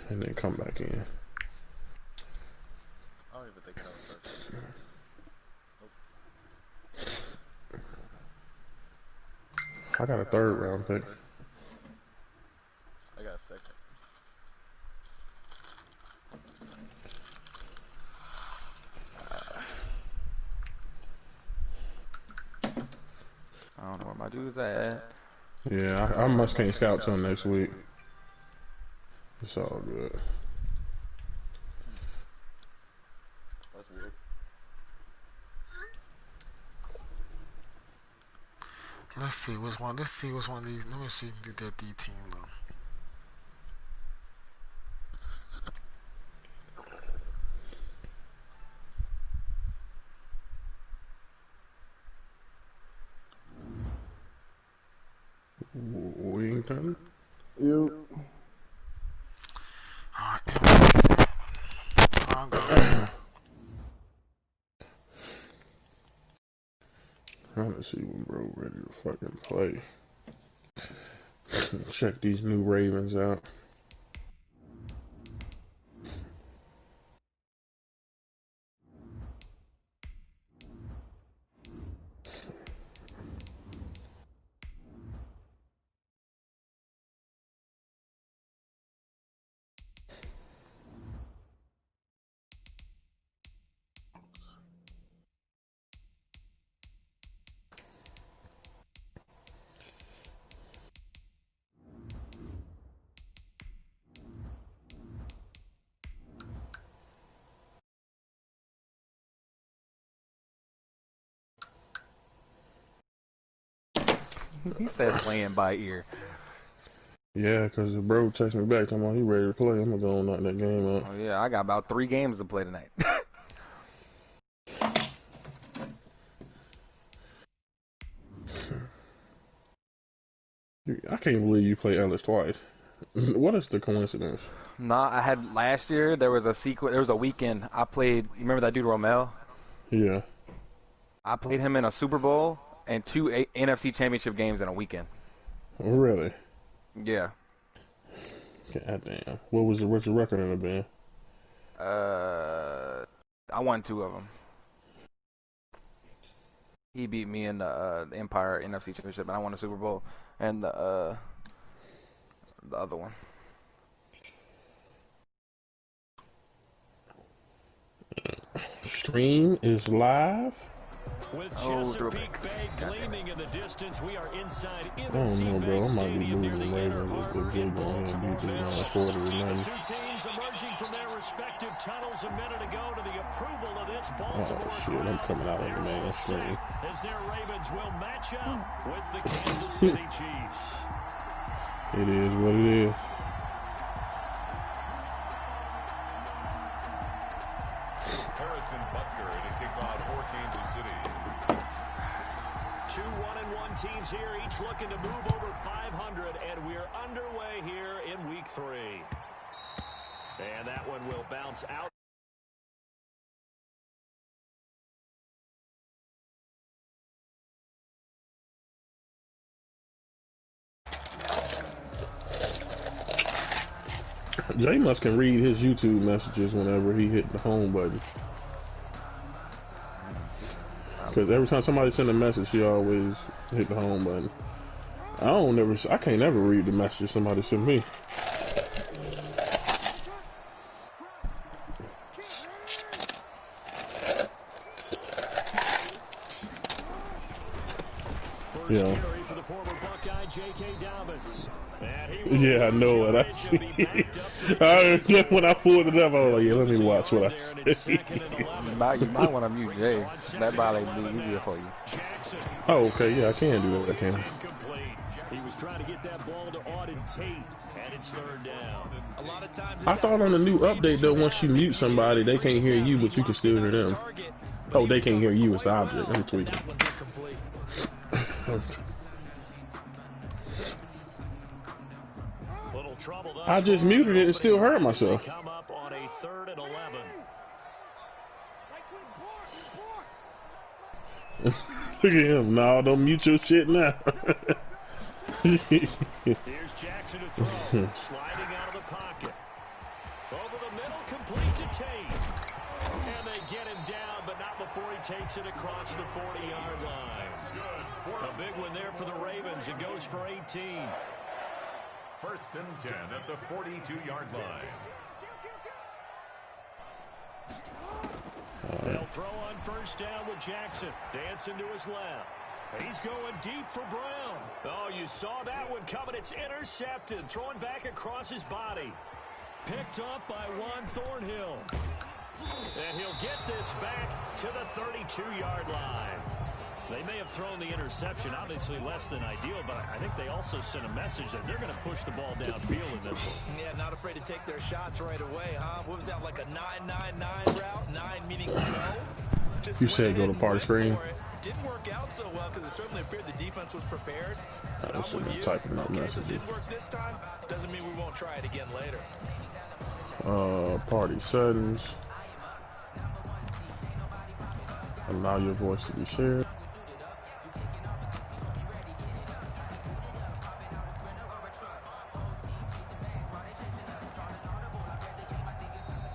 and then come back in. I don't even think I know the first. Nope. I got a third round pick. I got a second. I don't know where my dude's at. Yeah, I must can't scout till next week. It's all good. That's weird. Let's see what's one. Let's see what's one of these. Let me see did that D team though. Wington? You. I'm going. Trying to see when bro ready to fucking play. Check these new Ravens out. He said playing by ear. Yeah, cause the bro texted me back talking about he ready to play. I'm gonna go knock that game out. Oh yeah, I got about 3 games to play tonight. I can't believe you play Ellis twice. What is the coincidence? Nah, I had last year. There was a weekend I played. You remember that dude Romel? Yeah. I played him in a Super Bowl and 2 NFC Championship games in a weekend. Really? Yeah. God damn. What's the record in the band? I won 2 of them. He beat me in the Empire NFC Championship, and I won the Super Bowl and the other one. Stream is live. With Chesapeake Bay gleaming in the distance, we are inside I don't know, bro. I might be moving the Ravens if Jay go ahead and beat them 40 or 90. Two teams emerging from their respective tunnels a minute ago to the approval of this Baltimore Oh shit, I'm coming out on the main screen. as their Ravens will match up with the Kansas City Chiefs. It is what it is. Harrison Butker to kick off for Kansas City. 2 1-1 teams here, each looking to move over 500, and we're underway here in week 3. And that one will bounce out. Jay must can read his YouTube messages whenever he hit the home button. Because every time somebody send a message, he always hit the home button. I can't never read the messages somebody sent me. Yeah. Yeah, I know what I see. When I pulled it up, I was like, yeah, let me watch what I see. You might want to mute Jay. That probably be easier for you. Oh, okay, yeah, I can do that. I can. He was trying to get that ball to Auden Tate, and it's 3rd down. A lot of times I thought on the new update, though, once you mute somebody, they can't hear you, but you can still hear them. Oh, they can't hear you as the object. I'm tweaking. I just muted it and still heard myself. Come up on a 3rd and 11. Look at him. No, don't mute your shit now. Here's Jackson to throw. Sliding out of the pocket. complete to Tate. And they get him down, but not before he takes it across the 40-yard line. A big one there for the Ravens. It goes for 18. 1st and 10 at the 42-yard line. They'll throw on 1st down with Jackson. Dancing to his left. He's going deep for Brown. Oh, you saw that one coming. It's intercepted. Throwing back across his body. Picked up by Juan Thornhill. And he'll get this back to the 32-yard line. They may have thrown the interception, obviously less than ideal, but I think they also sent a message that they're going to push the ball downfield in this one. Yeah, not afraid to take their shots right away, huh? What was that, like a 9-9-9 route? 9 meaning go? Just You said go to party screen. Didn't work out so well because it certainly appeared the defense was prepared. But I'm with you. typing up Okay, so it messages. didn't work this time. Doesn't mean we won't try it again later. Party settings. Allow your voice to be shared.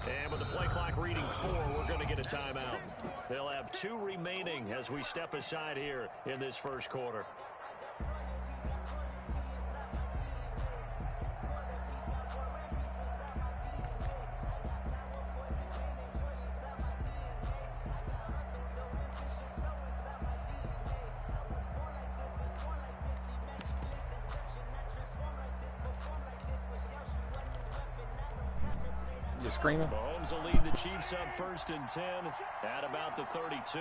And with the play clock reading 4, we're going to get a timeout. They'll have 2 remaining as we step aside here in this first quarter. You screaming? Mahomes will lead the Chiefs up 1st and 10 at about the 32.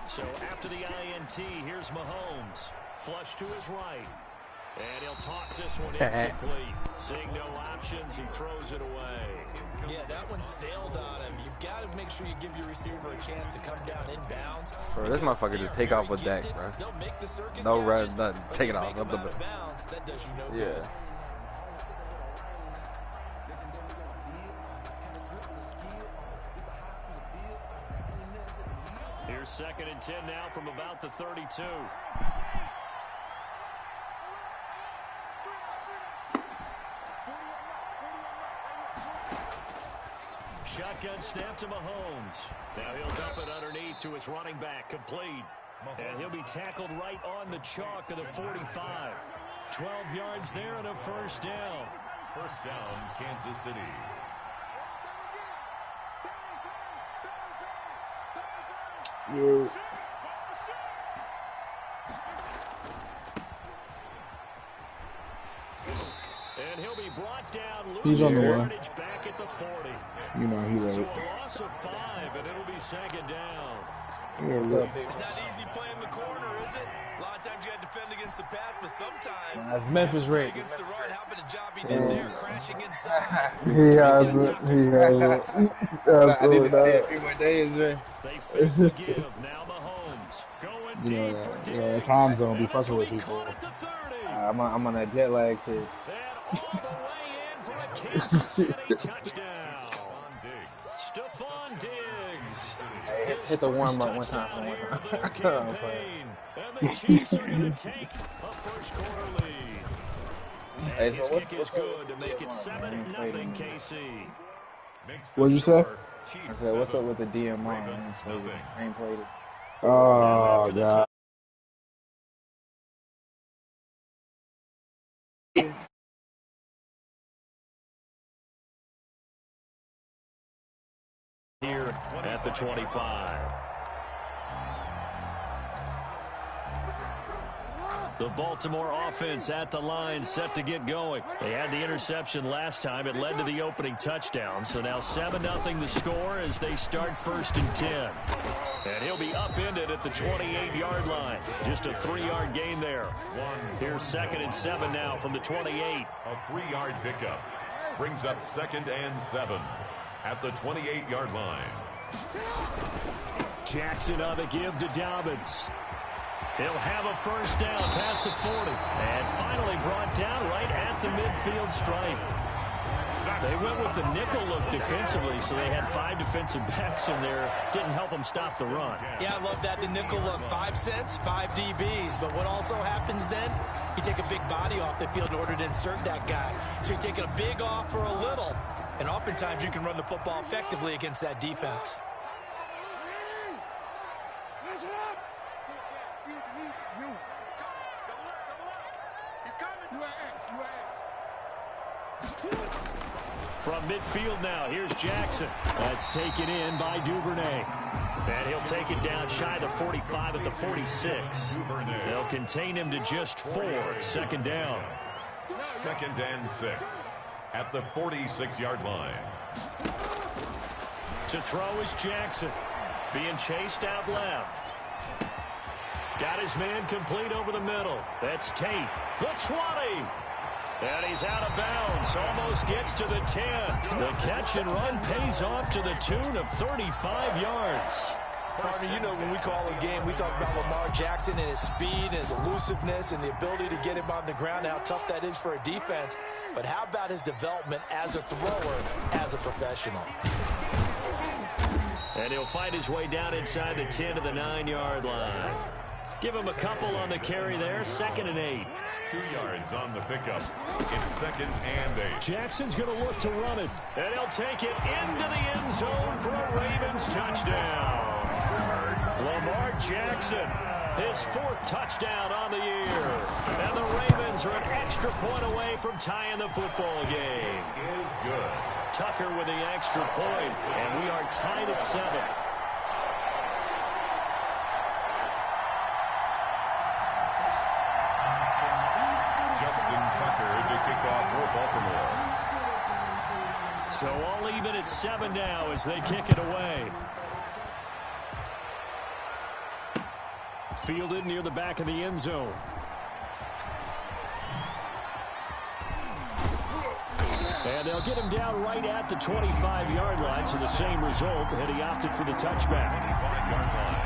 So after the INT, here's Mahomes. Flush to his right. And he'll toss this one incomplete. Seeing no options, he throws it away. Yeah, that one sailed on him. You've got to make sure you give your receiver a chance to come down inbounds. Bro, this motherfucker just take off with that, bro. They'll make the circus No run, catches, nothing. Take it but off. make them out of bounds. That does you no good. Yeah. Here's 2nd and 10 now from about the 32. Shotgun snap to Mahomes. Now he'll dump it underneath to his running back, complete. And he'll be tackled right on the chalk of the 45. 12 yards there and a 1st down. 1st down, Kansas City. Yo. And he'll be brought down. He's on the losing run. yardage back at the 40. You know he So right. a loss of 5, and it'll be 2nd down. Yeah, look. It's not easy playing the corner, is it? A lot of times you got to defend against the pass, but sometimes As Memphis Ray. against the run. How about the job he did there, crashing inside? He has it. He has it. Absolutely not. They fake the give. Now Mahomes going You know deep for that. Diggs. Yeah, time zone be And fucking so with he people. caught at the 30. I'm on that jet lag shit. And all the way in for a Kansas City touchdown. Stephon Diggs. Hey, His hit the warm first up one time. touchdown here of the campaign. And the Chiefs are going to take a first quarter lead. Hey, And so his what's- kick is what's good to up make with it the DM1, man? 7-0 KC. What'd you say? I said, what's up with the DM1? I ain't played it. Oh, God. Here at the 25. The Baltimore offense at the line, set to get going. They had the interception last time. It led to the opening touchdown. So now 7-0 the score as they start 1st and 10. And he'll be upended at the 28-yard line. Just a 3-yard gain there. Here's 2nd and 7 now from the 28. A 3-yard pickup brings up 2nd and 7 at the 28-yard line. Jackson on the give to Dobbins. He'll have a 1st down past the 40. And finally brought down right at the midfield stripe. They went with the nickel look defensively, so they had 5 defensive backs in there. Didn't help them stop the run. Yeah, I love that. The nickel look, 5 cents, 5 DBs. But what also happens then, you take a big body off the field in order to insert that guy. So you're taking a big off for a little. And oftentimes you can run the football effectively against that defense. From midfield now, here's Jackson. That's taken in by Duvernay. And he'll take it down shy of the 45 at the 46. They'll contain him to just 4. Second down. 2nd and 6 at the 46-yard line. To throw is Jackson. Being chased out left. Got his man complete over the middle. That's Tate. The 20. And he's out of bounds. Almost gets to the 10. The catch and run pays off to the tune of 35 yards. Partner, you know when we call a game, we talk about Lamar Jackson and his speed and his elusiveness and the ability to get him on the ground, how tough that is for a defense. But how about his development as a thrower, as a professional? And he'll fight his way down inside the 10 to the 9-yard line. Give him a couple on the carry there. 2nd and 8. 2 yards on the pickup. It's 2nd and 8. Jackson's going to look to run it. And he'll take it into the end zone for a Ravens touchdown. Lamar Jackson, his 4th touchdown on the year. And the Ravens are an extra point away from tying the football game. Is good. Tucker with the extra point, and we are tied at 7. To kick off for Baltimore. So all even at 7 now as they kick it away. Fielded near the back of the end zone. And they'll get him down right at the 25-yard line, so the same result, and he opted for the touchback. 25-yard line.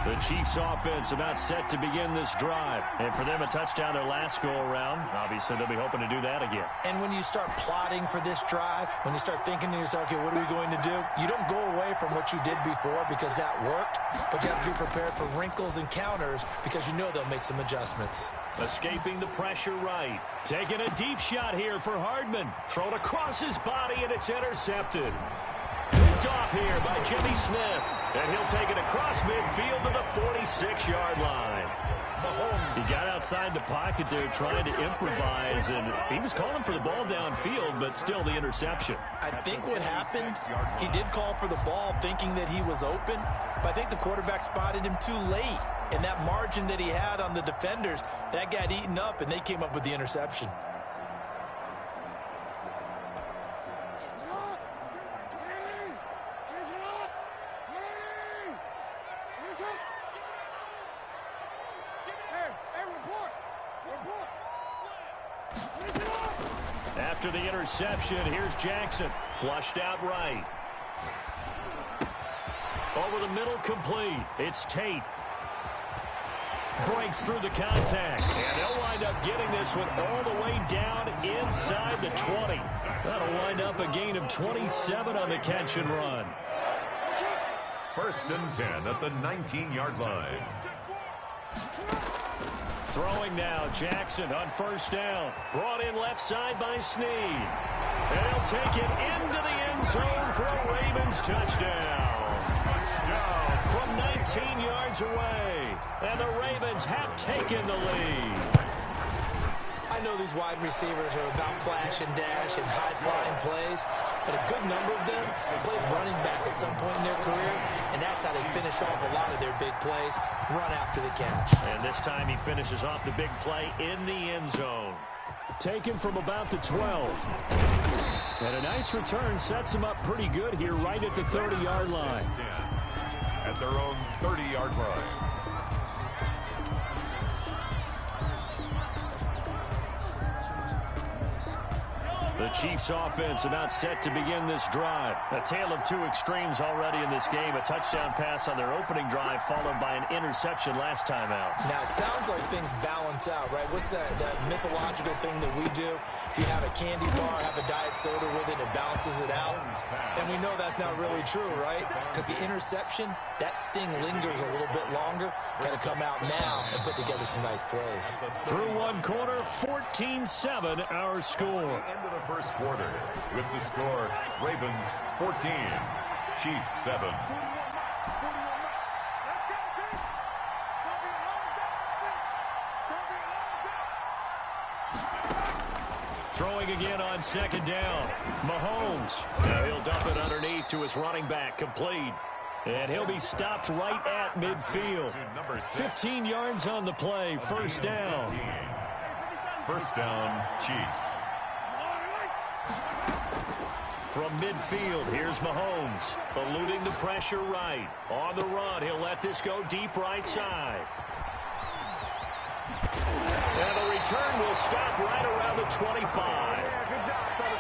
The Chiefs offense about set to begin this drive. And for them, a touchdown their last go-around. Obviously, they'll be hoping to do that again. And when you start plotting for this drive, when you start thinking to yourself, okay, what are we going to do? You don't go away from what you did before because that worked, but you have to be prepared for wrinkles and counters because you know they'll make some adjustments. Escaping the pressure right. Taking a deep shot here for Hardman. Thrown across his body, and it's intercepted. Picked off here by Jimmy Smith. And he'll take it across midfield to the 46-yard line. He got outside the pocket there trying to improvise, and he was calling for the ball downfield, but still the interception. I think what happened, he did call for the ball thinking that he was open, but I think the quarterback spotted him too late. And that margin that he had on the defenders, that got eaten up, and they came up with the interception. After the interception, here's Jackson. Flushed out right. Over the middle, complete. It's Tate. Breaks through the contact. And they'll wind up getting this one all the way down inside the 20. That'll wind up a gain of 27 on the catch and run. 1st and 10 at the 19-yard line. Throwing now, Jackson on 1st down. Brought in left side by Snead. And he'll take it into the end zone for a Ravens touchdown. Touchdown from 19 yards away. And the Ravens have taken the lead. I know these wide receivers are about flash and dash and high-flying plays, but a good number of them played running back at some point in their career, and that's how they finish off a lot of their big plays, run after the catch. And this time he finishes off the big play in the end zone. Taken from about the 12. And a nice return sets him up pretty good here right at the 30-yard line. At their own 30-yard line. The Chiefs offense about set to begin this drive. A tale of two extremes already in this game. A touchdown pass on their opening drive followed by an interception last time out. Now, it sounds like things balance out, right? What's that mythological thing that we do? If you have a candy bar, have a diet soda with it, it balances it out. And we know that's not really true, right? Because the interception, that sting lingers a little bit longer. Got to come out now and put together some nice plays. Through one quarter, 14-7 our score. End of the first quarter with the score Ravens 14, Chiefs 7. Throwing again on second down. Mahomes. Now he'll dump it underneath to his running back, complete. And he'll be stopped right at midfield. 15 yards on the play, first down. First down, Chiefs. From midfield, here's Mahomes, eluding the pressure right. On the run, he'll let this go deep right side. And the return will stop right around the 25.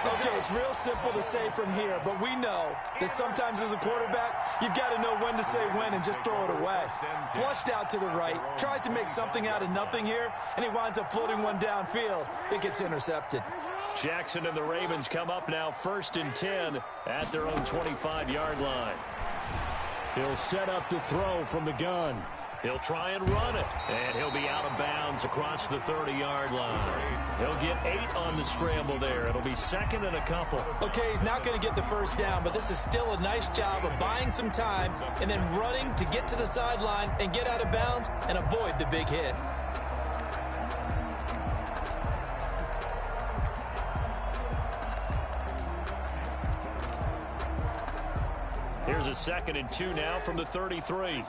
Okay, it's real simple to say from here, but we know that sometimes as a quarterback, you've got to know when to say when and just throw it away. Flushed out to the right, tries to make something out of nothing here, and he winds up floating one downfield that gets intercepted. Jackson and the Ravens come up now 1st and 10 at their own 25-yard line. He'll set up to throw from the gun. He'll try and run it, and he'll be out of bounds across the 30-yard line. He'll get 8 on the scramble there. It'll be second and a couple. Okay, he's not going to get the first down, but this is still a nice job of buying some time and then running to get to the sideline and get out of bounds and avoid the big hit. Here's a 2nd and 2 now from the 33.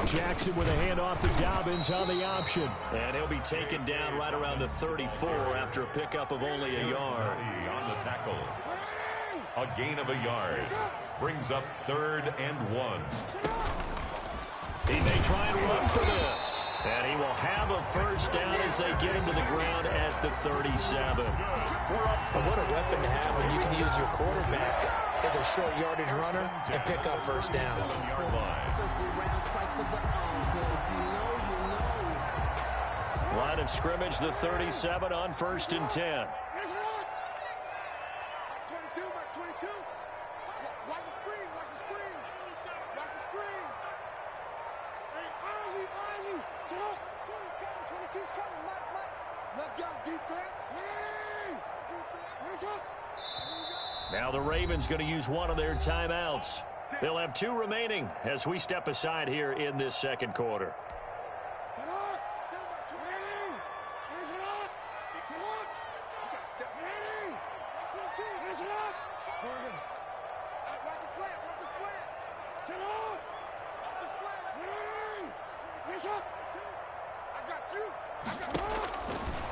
Jackson with a handoff to Dobbins on the option. And he'll be taken down right around the 34 after a pickup of only a yard. On the tackle. A gain of a yard. Brings up 3rd and 1. He may try and run for this. And he will have a first down as they get him to the ground at the 37. But what a weapon to have when you can use your quarterback as a short yardage runner and pick up first downs. Line of scrimmage, the 37 on 1st and 10. Now the Ravens going to use one of their timeouts. They'll have 2 remaining as we step aside here in this second quarter.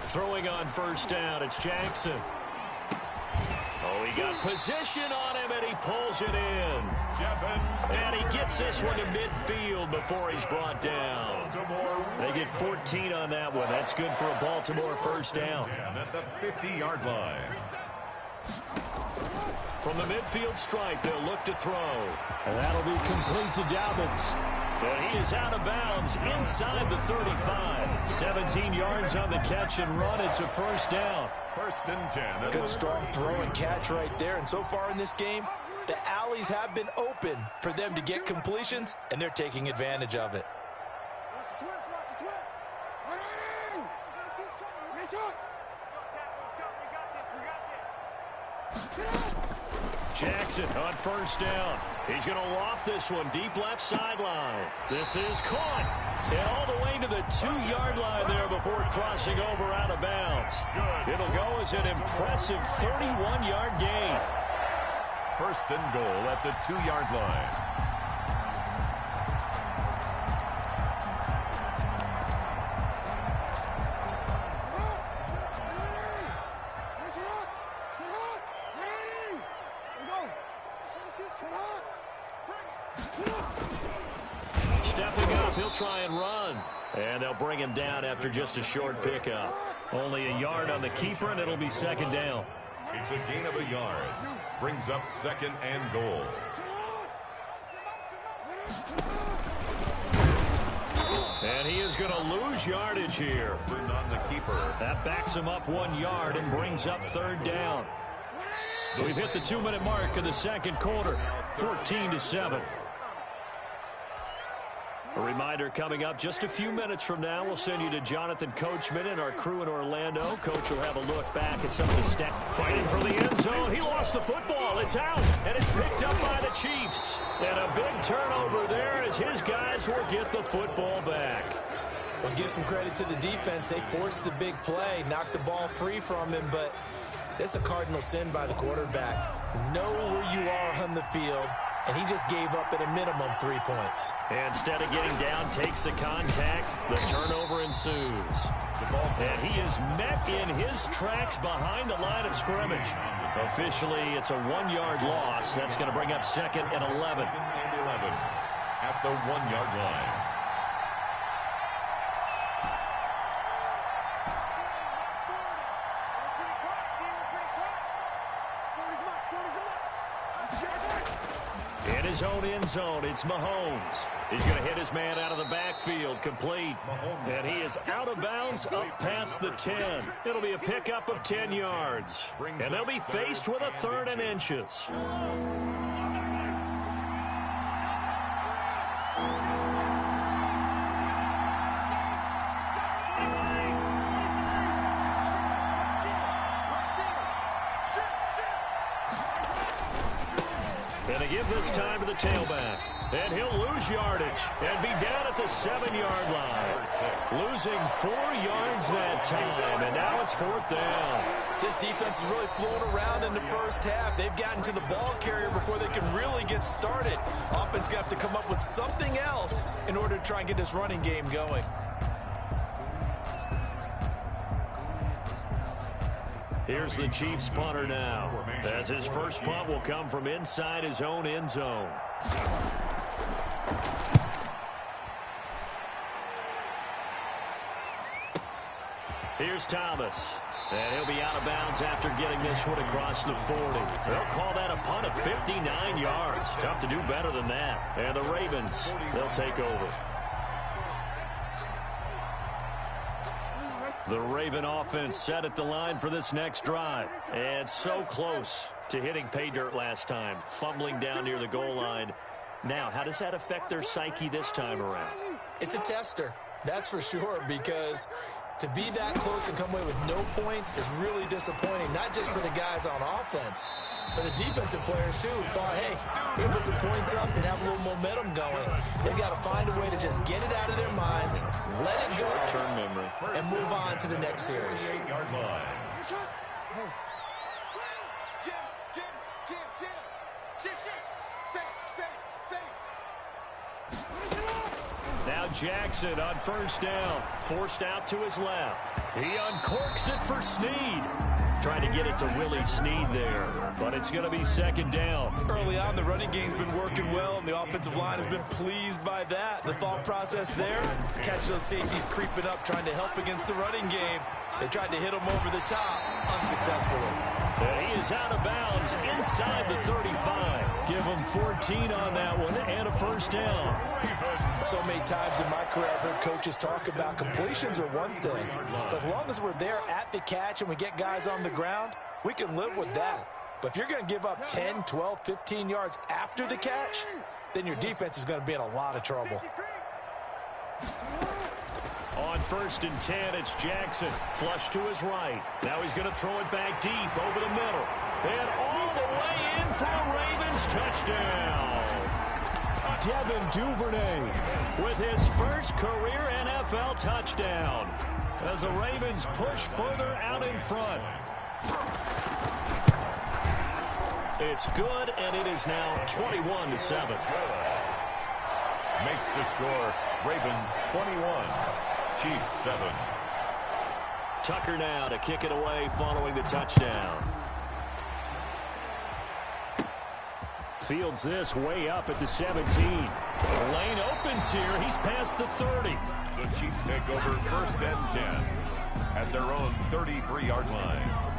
Throwing on first down, it's Jackson. Oh, he got position on him, and he pulls it in. And he gets this one to midfield before he's brought down. They get 14 on that one. That's good for a Baltimore first down. At the 50-yard line. From the midfield stripe, they'll look to throw. And that'll be complete to Dobbins. And he is out of bounds inside the 35. 17 yards on the catch and run. It's a first down. 1st and 10. Good strong throw and catch right there. And so far in this game, the alleys have been open for them to get completions, and they're taking advantage of it. Jackson on first down. He's going to loft this one deep left sideline. This is caught. And all the way to the 2-yard line there before crossing over out of bounds. It'll go as an impressive 31-yard gain. 1st and goal at the 2-yard line. stepping up. He'll try and run. And they'll bring him down after just a short pickup. Only a yard on the keeper, and it'll be second down. It's a gain of a yard. Brings up second and goal. And he is going to lose yardage here. On the keeper. That backs him up 1 yard and brings up third down. We've hit the 2-minute mark of the second quarter. 14-7. A reminder coming up just a few minutes from now. We'll send you to Jonathan Coachman and our crew in Orlando. Coach will have a look back at some of the stats. Fighting for the end zone. He lost the football. It's out, and it's picked up by the Chiefs. And a big turnover there as his guys will get the football back. Well, give some credit to the defense. They forced the big play, knocked the ball free from him, but it's a cardinal sin by the quarterback. Know where you are on the field. And he just gave up at a minimum 3 points. Instead of getting down, takes the contact. The turnover ensues. And he is met in his tracks behind the line of scrimmage. Officially, it's a 1-yard loss. That's going to bring up second and 11. At the 1-yard line. In his own end zone, it's Mahomes. He's going to hit his man out of the backfield, complete. And he is out of bounds up past the 10. It'll be a pickup of 10 yards. And they'll be faced with a 3rd and inches. And they give this time to the tailback. And he'll lose yardage and be down at the 7-yard line. Losing 4 yards that time, and now it's 4th down. This defense is really flown around in the first half. They've gotten to the ball carrier before they can really get started. Offense going to have to come up with something else in order to try and get this running game going. Here's the Chiefs punter now, as his first punt will come from inside his own end zone. Here's Thomas, and he'll be out of bounds after getting this one across the 40. They'll call that a punt of 59 yards. Tough to do better than that. And the Ravens, they'll take over. The Raven offense set at the line for this next drive. And so close to hitting pay dirt last time, fumbling down near the goal line. Now, how does that affect their psyche this time around? It's a tester, that's for sure, because to be that close and come away with no points is really disappointing, not just for the guys on offense, but the defensive players, too, who thought, hey, we're going to put some points up and have a little momentum going. They've got to find a way to just get it out of their minds, let it go, short-term memory, and move on to the next series. Now Jackson on first down, forced out to his left. He uncorks it for Snead. Trying to get it to Willie Snead there, but it's going to be second down. Early on, the running game's been working well, and the offensive line has been pleased by that. The thought process there, catch those safeties creeping up, trying to help against the running game. They tried to hit him over the top, unsuccessfully. And he is out of bounds inside the 35. Give him 14 on that one and a first down. So many times in my career, I've heard coaches talk about completions are one thing. But as long as we're there at the catch and we get guys on the ground, we can live with that. But if you're going to give up 10, 12, 15 yards after the catch, then your defense is going to be in a lot of trouble. On first and 10, it's Jackson. Flush to his right. Now he's going to throw it back deep over the middle. And all the way in for a Ravens touchdown. Devin Duvernay with his first career NFL touchdown as the Ravens push further out in front. It's good, and it is now 21-7. Makes the score Ravens 21, Chiefs 7. Tucker now to kick it away following the touchdown. Fields this way up at the 17. The lane opens here. He's past the 30. The Chiefs take over 1st and 10 at their own 33-yard line.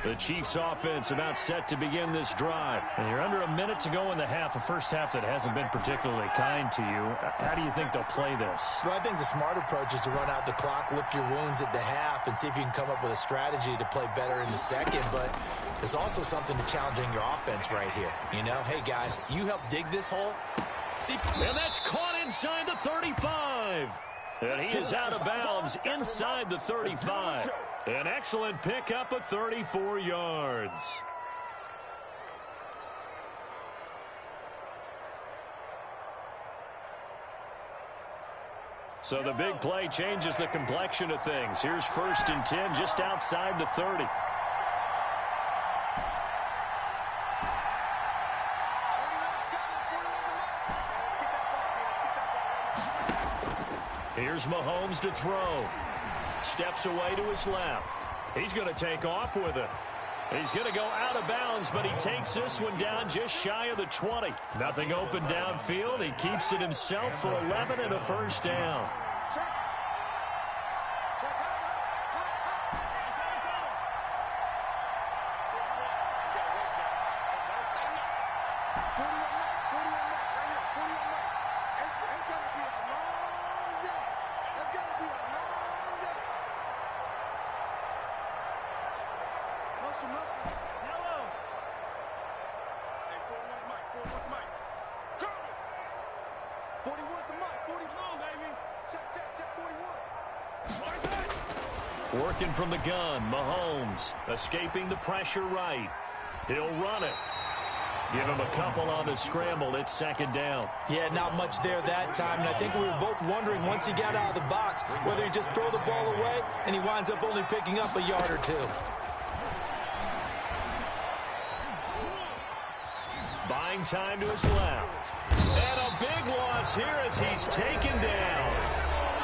The Chiefs offense about set to begin this drive. And you're under a minute to go in the half, a first half that hasn't been particularly kind to you. How do you think they'll play this? Well, I think the smart approach is to run out the clock, lick your wounds at the half, and see if you can come up with a strategy to play better in the second. But there's also something to challenging your offense right here. You know, hey, guys, you help dig this hole. See if and that's caught inside the 35. And he is out of bounds inside the 35. An excellent pickup of 34 yards. So the big play changes the complexion of things. Here's 1st and 10 just outside the 30. Here's Mahomes to throw. Steps away to his left. He's going to take off with it. He's going to go out of bounds, but he takes this one down just shy of the 20. Nothing open downfield. He keeps it himself for 11 and a first down. Working from the gun, Mahomes escaping the pressure right. He'll run it. Give him a couple on the scramble. It's 2nd down. Yeah, not much there that time. And I think we were both wondering once he got out of the box whether he just throw the ball away and he winds up only picking up a yard or 2. Buying time to his left. And a big loss here as he's taken down.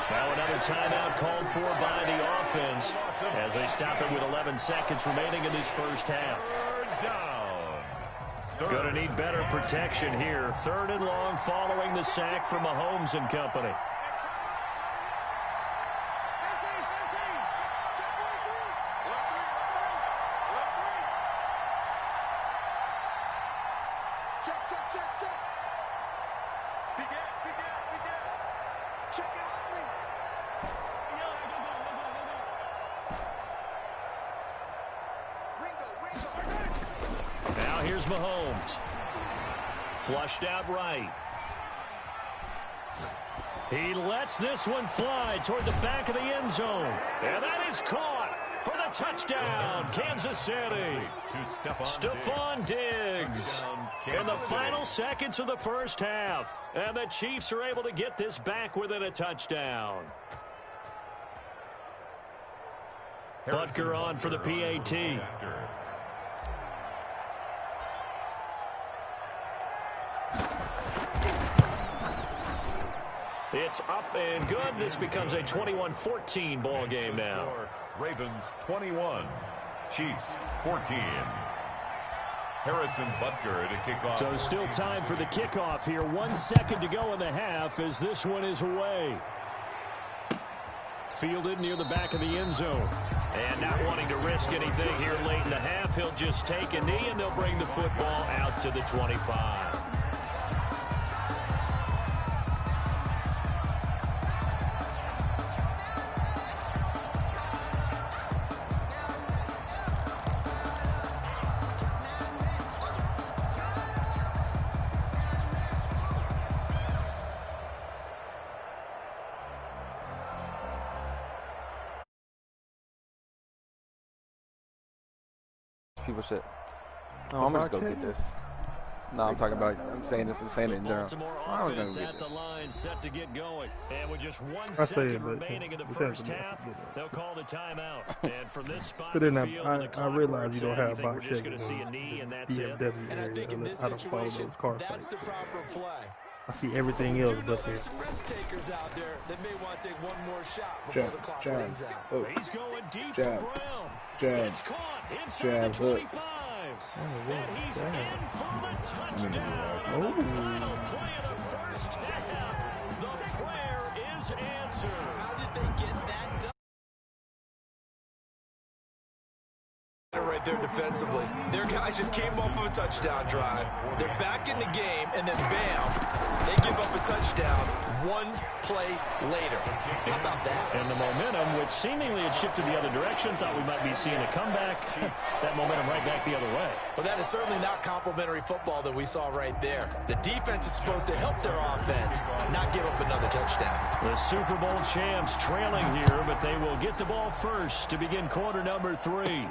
Now another timeout called for by the offense as they stop it with 11 seconds remaining in this first half. Going to need better protection here. 3rd and long following the sack from Mahomes and company. Now here's Mahomes. Flushed out right. He lets this one fly toward the back of the end zone. And that is caught for the touchdown, Kansas City. Stephon Diggs in the final seconds of the first half. And the Chiefs are able to get this back within a touchdown. Butker on for the PAT. It's up and good. This becomes a 21-14 ball game now. Ravens 21, Chiefs 14. Harrison Butker to kick off. So still time for the kickoff here. 1 second to go in the half as this one is away. Fielded near the back of the end zone. And not wanting to risk anything here late in the half, he'll just take a knee and they'll bring the football out to the 25. People shit. No, I'm gonna just go get this. No, I'm talking about. I'm saying this. I'm saying it in general. I was gonna get this. Line set to get going, and with just 1 second remaining in the first half, they'll call the timeout. And from this spot, but then the field, I realize you don't have we're just going to see a knee, and that's it. And I think in this situation, that's the proper play. I see everything else but that. Some risk takers out there that may want to take one more shot before the clock runs out. Oh. He's going deep Jab. for Brown. Jab. It's caught inside Jab. the 25. And he's in for the touchdown on the final play of the first half. The prayer is answered. How did they get that done? Right there defensively. Their guys just came off of a touchdown drive. They're back in the game, and then bam, they give up a touchdown one play later. How about that? And the momentum, which seemingly had shifted the other direction, thought we might be seeing a comeback. That momentum right back the other way. Well, that is certainly not complimentary football that we saw right there. The defense is supposed to help their offense, not give up another touchdown. The Super Bowl champs trailing here, but they will get the ball first to begin quarter number 3.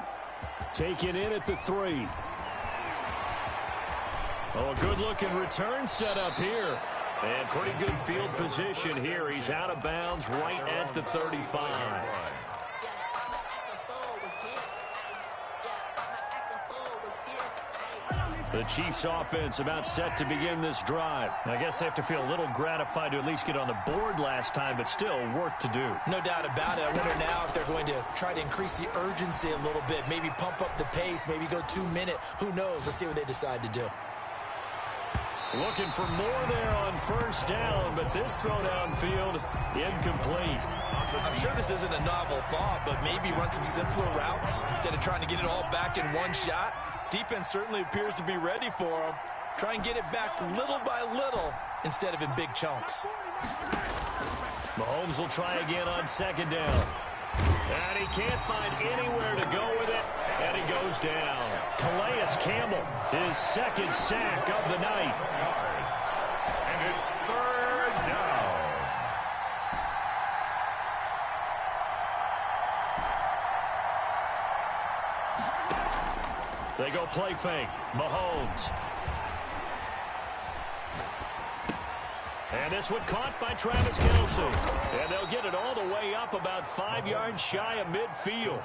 Taken in at the 3. Oh, a good-looking return set up here. And pretty good field position here. He's out of bounds right at the 35. The Chiefs offense about set to begin this drive. I guess they have to feel a little gratified to at least get on the board last time, but still work to do. No doubt about it. I wonder now if they're going to try to increase the urgency a little bit, maybe pump up the pace, maybe go 2-minute. Who knows? Let's see what they decide to do. Looking for more there on first down, but this throw downfield incomplete. I'm sure this isn't a novel thought, but maybe run some simpler routes instead of trying to get it all back in one shot. Defense certainly appears to be ready for him. Try and get it back little by little instead of in big chunks. Mahomes will try again on second down. And he can't find anywhere to go with it, and he goes down. Calais Campbell, his second sack of the night. And it's third down. They go play fake. Mahomes. And this one caught by Travis Kelce. And they'll get it all the way up about 5 yards shy of midfield.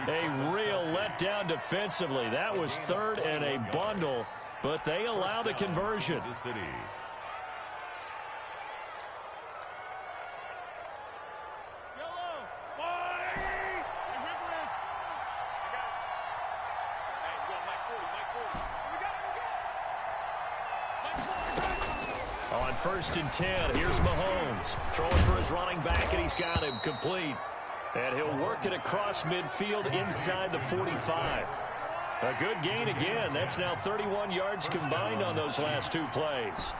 A real letdown defensively. That was third and a bundle, but they allow the conversion. On 1st and 10, here's Mahomes. Throwing for his running back, and he's got him complete. And he'll work it across midfield inside the 45. A good gain again. That's now 31 yards combined on those last 2 plays.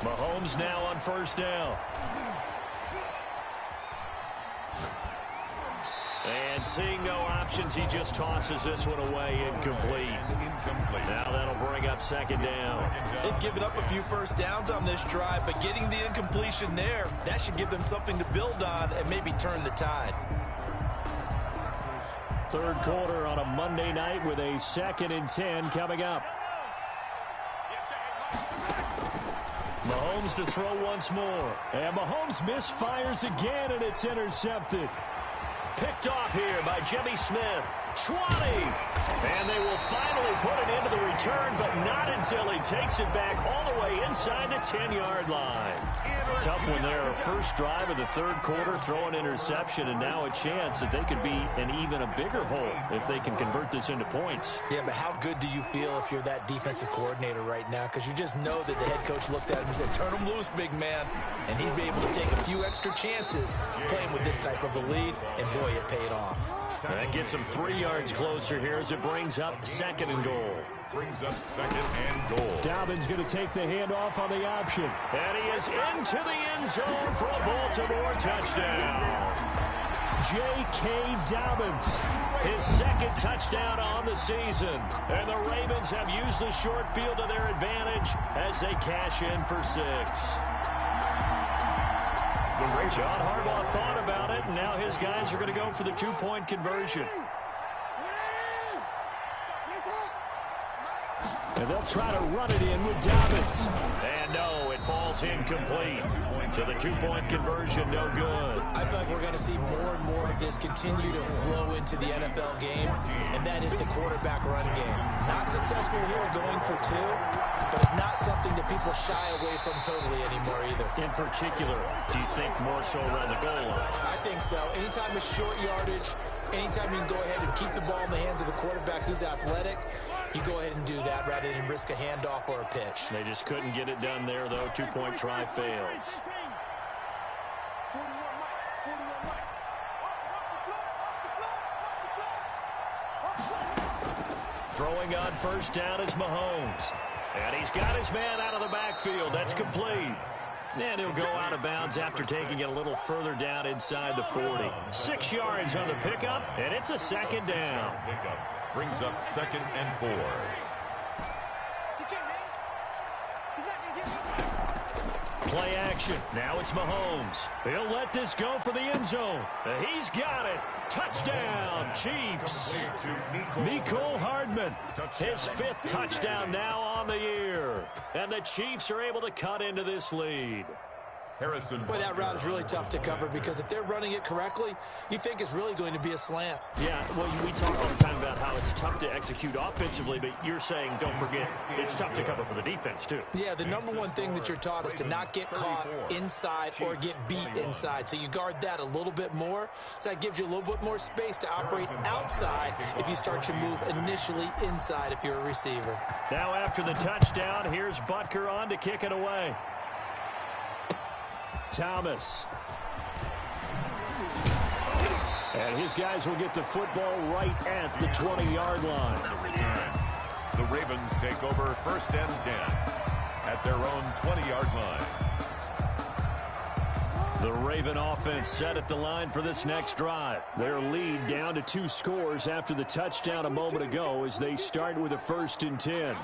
Mahomes now on 1st down. And seeing no options, he just tosses this one away, incomplete. Now that'll bring up 2nd down. They've given up a few first downs on this drive, but getting the incompletion there, that should give them something to build on and maybe turn the tide. 3rd quarter on a Monday night with a 2nd and 10 coming up. Mahomes to throw once more. And Mahomes misfires again, and it's intercepted. Picked off here by Jimmy Smith. 20. And they will finally put it into the return, but not until he takes it back all the way inside the 10-yard line. Tough one there. First drive of the 3rd quarter, throw an interception, and now a chance that they could be in even a bigger hole if they can convert this into points. Yeah, but how good do you feel if you're that defensive coordinator right now? Because you just know that the head coach looked at him and said, turn him loose, big man. And he'd be able to take a few extra chances playing with this type of a lead, and boy, it paid off. That gets him 3 yards closer here as it brings up 2nd and goal. Brings up 2nd and goal. Dobbins going to take the handoff on the option. And he is into the end zone for a Baltimore touchdown. J.K. Dobbins, his 2nd touchdown on the season. And the Ravens have used the short field to their advantage as they cash in for 6. John Harbaugh thought about it, and now his guys are going to go for the 2-point conversion. And they'll try to run it in with Dobbins. And no, it falls incomplete. So the two-point conversion, no good. I feel like we're going to see more and more of this continue to flow into the NFL game, and that is the quarterback run game. Not successful here going for two, but it's not something that people shy away from totally anymore either. In particular, do you think more so around the goal line? I think so. Anytime it's short yardage, anytime you can go ahead and keep the ball in the hands of the quarterback who's athletic, you go ahead and do that rather than risk a handoff or a pitch. They just couldn't get it done there, though. Two-point try fails. Throwing on first down is Mahomes. And he's got his man out of the backfield. That's complete. And he'll go out of bounds after taking it a little further down inside the 40. 6 yards on the pickup, and it's a second down. Pickup brings up 2nd and 4. Play action. Now it's Mahomes. He'll let this go for the end zone. He's got it. Touchdown, Chiefs. Mecole Hardman, his 5th touchdown now on the year. And the Chiefs are able to cut into this lead. Boy, that route is really tough to cover because if they're running it correctly, you think it's really going to be a slant. Yeah, well, we talk all the time about how it's tough to execute offensively, but you're saying, don't forget, it's tough to cover for the defense, too. Yeah, the number one thing that you're taught is to not get caught inside or get beat inside. So you guard that a little bit more. So that gives you a little bit more space to operate outside if you start your move initially inside if you're a receiver. Now after the touchdown, here's Butker on to kick it away. Thomas. And his guys will get the football right at the 20-yard line. The Ravens take over 1st and 10 at their own 20-yard line. The Raven offense set at the line for this next drive. Their lead down to 2 scores after the touchdown a moment ago as they start with a 1st and 10.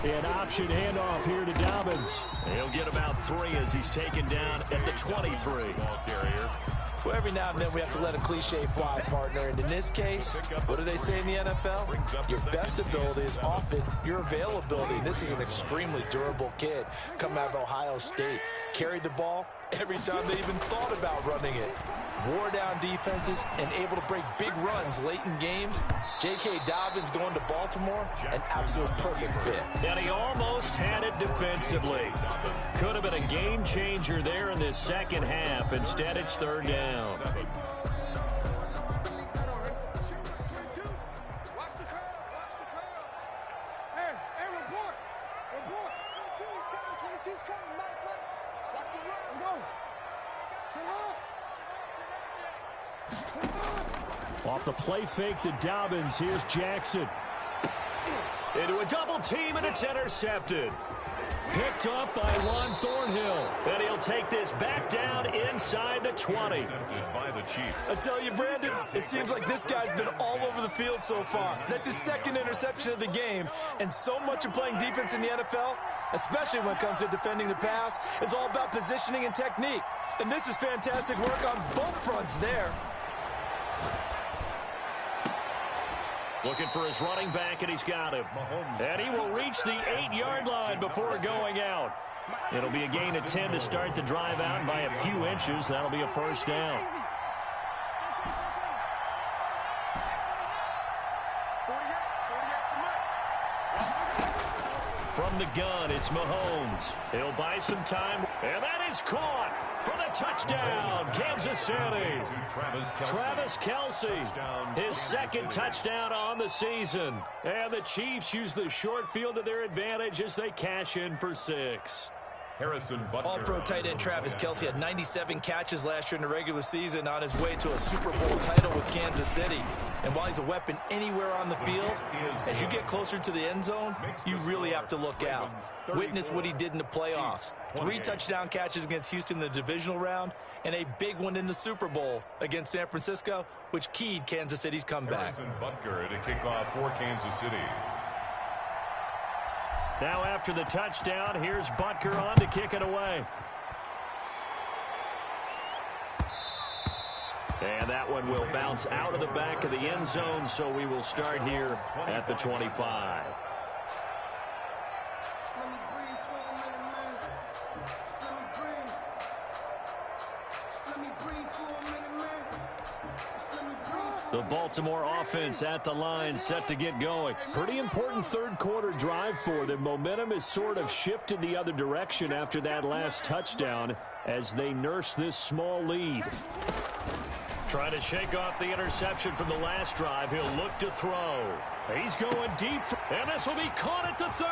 An option handoff here to Dobbins. He'll get about 3 as he's taken down at the 23. Ball carrier. Well, every now and then we have to let a cliche fly, partner. And in this case, what do they say in the NFL? Your best ability is often your availability. And this is an extremely durable kid coming out of Ohio State. Carried the ball every time they even thought about running it. Wore down defenses and able to break big runs late in games. J.K. Dobbins going to Baltimore, an absolute perfect fit. And he almost had it defensively. Could have been a game changer there in this second half. Instead, it's 3rd down. Off the play fake to Dobbins, here's Jackson. Into a double team, and it's intercepted. Picked up by Juan Thornhill. And he'll take this back down inside the 20. By the Chiefs. I tell you, Brandon, it seems like this guy's been all over the field so far. That's his 2nd interception of the game. And so much of playing defense in the NFL, especially when it comes to defending the pass, is all about positioning and technique. And this is fantastic work on both fronts there. Looking for his running back, and he's got him. And he will reach the 8-yard line before going out. It'll be a gain of 10 to start the drive out by a few inches. That'll be a 1st down. From the gun, it's Mahomes. He'll buy some time, and that is caught for the touchdown, Kansas City. Travis Kelce, his 2nd touchdown on the season. And the Chiefs use the short field to their advantage as they cash in for 6. All-pro tight end Travis Kelce had 97 catches last year in the regular season on his way to a Super Bowl title with Kansas City. And while he's a weapon anywhere on the field, as you get closer to the end zone, you really have to look out. Witness what he did in the playoffs. 3 touchdown catches against Houston in the divisional round, and a big one in the Super Bowl against San Francisco, which keyed Kansas City's comeback. Butker to kick off for Kansas City. Now after the touchdown, here's Butker on to kick it away. And that one will bounce out of the back of the end zone, so we will start here at the 25. The Baltimore offense at the line, set to get going. Pretty important third quarter drive for them. Momentum has sort of shifted the other direction after that last touchdown as they nurse this small lead. Trying to shake off the interception from the last drive. He'll look to throw. He's going deep, and this will be caught at the 30.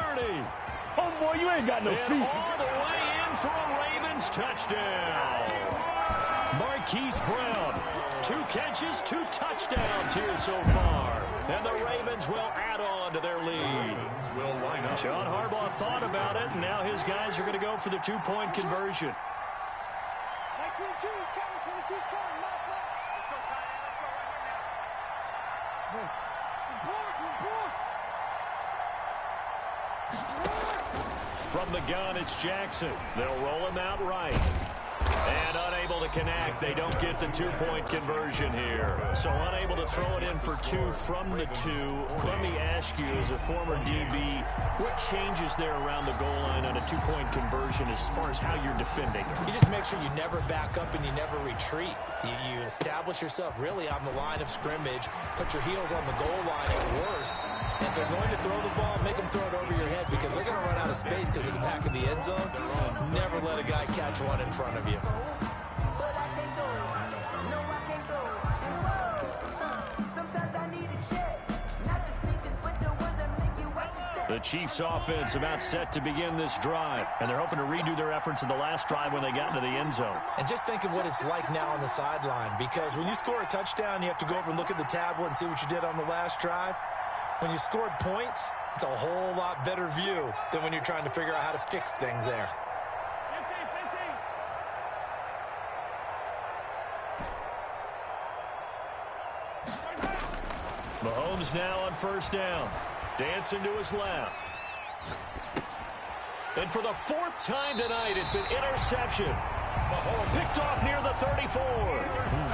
Oh, boy, you ain't got no feet. All the way in for a Ravens touchdown. Marquise Brown, 2 catches, 2 touchdowns here so far. And the Ravens will add on to their lead. John Harbaugh thought about it, and now his guys are going to go for the 2-point conversion. 22 is coming, 22 is coming. From the gun, it's Jackson. They'll roll him out right. And unable to connect. They don't get the 2-point conversion here. So unable to throw it in for 2 from the 2. Let me ask you, as a former DB, what changes there around the goal line on a 2-point conversion as far as how you're defending? You just make sure you never back up and you never retreat. You establish yourself really on the line of scrimmage, put your heels on the goal line at worst. And if they're going to throw the ball, make them throw it over your head because they're going to run out of space because of the back of the end zone. Never let a guy catch one in front of you. The Chiefs offense about set to begin this drive, and they're hoping to redo their efforts in the last drive when they got into the end zone. And just think of what it's like now on the sideline, because when you score a touchdown, you have to go over and look at the tablet and see what you did on the last drive. When you scored points, it's a whole lot better view than when you're trying to figure out how to fix things there. Mahomes now on first down. Dancing to his left. And for the 4th time tonight, it's an interception. Picked off near the 34.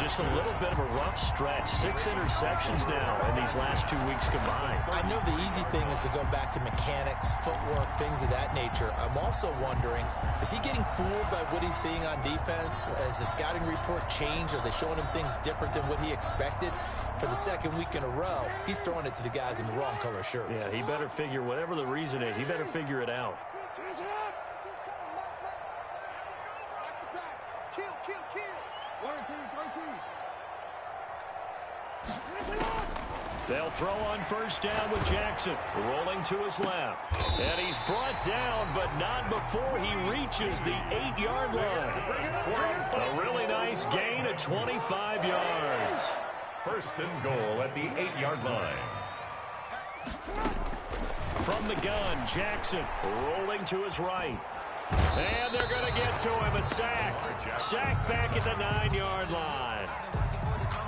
Just a little bit of a rough stretch. 6 interceptions now in these last 2 weeks combined. I know the easy thing is to go back to mechanics, footwork, things of that nature. I'm also wondering, is he getting fooled by what he's seeing on defense? Has the scouting report changed? Are they showing him things different than what he expected? For the 2nd week in a row, he's throwing it to the guys in the wrong color shirts. Yeah, he better figure, whatever the reason is, he better figure it out. They'll throw on first down with Jackson, rolling to his left. And he's brought down, but not before he reaches the 8-yard line. A really nice gain of 25 yards. First and goal at the 8-yard line. From the gun, Jackson rolling to his right. And they're going to get to him, a sack. Sack back at the 9-yard line.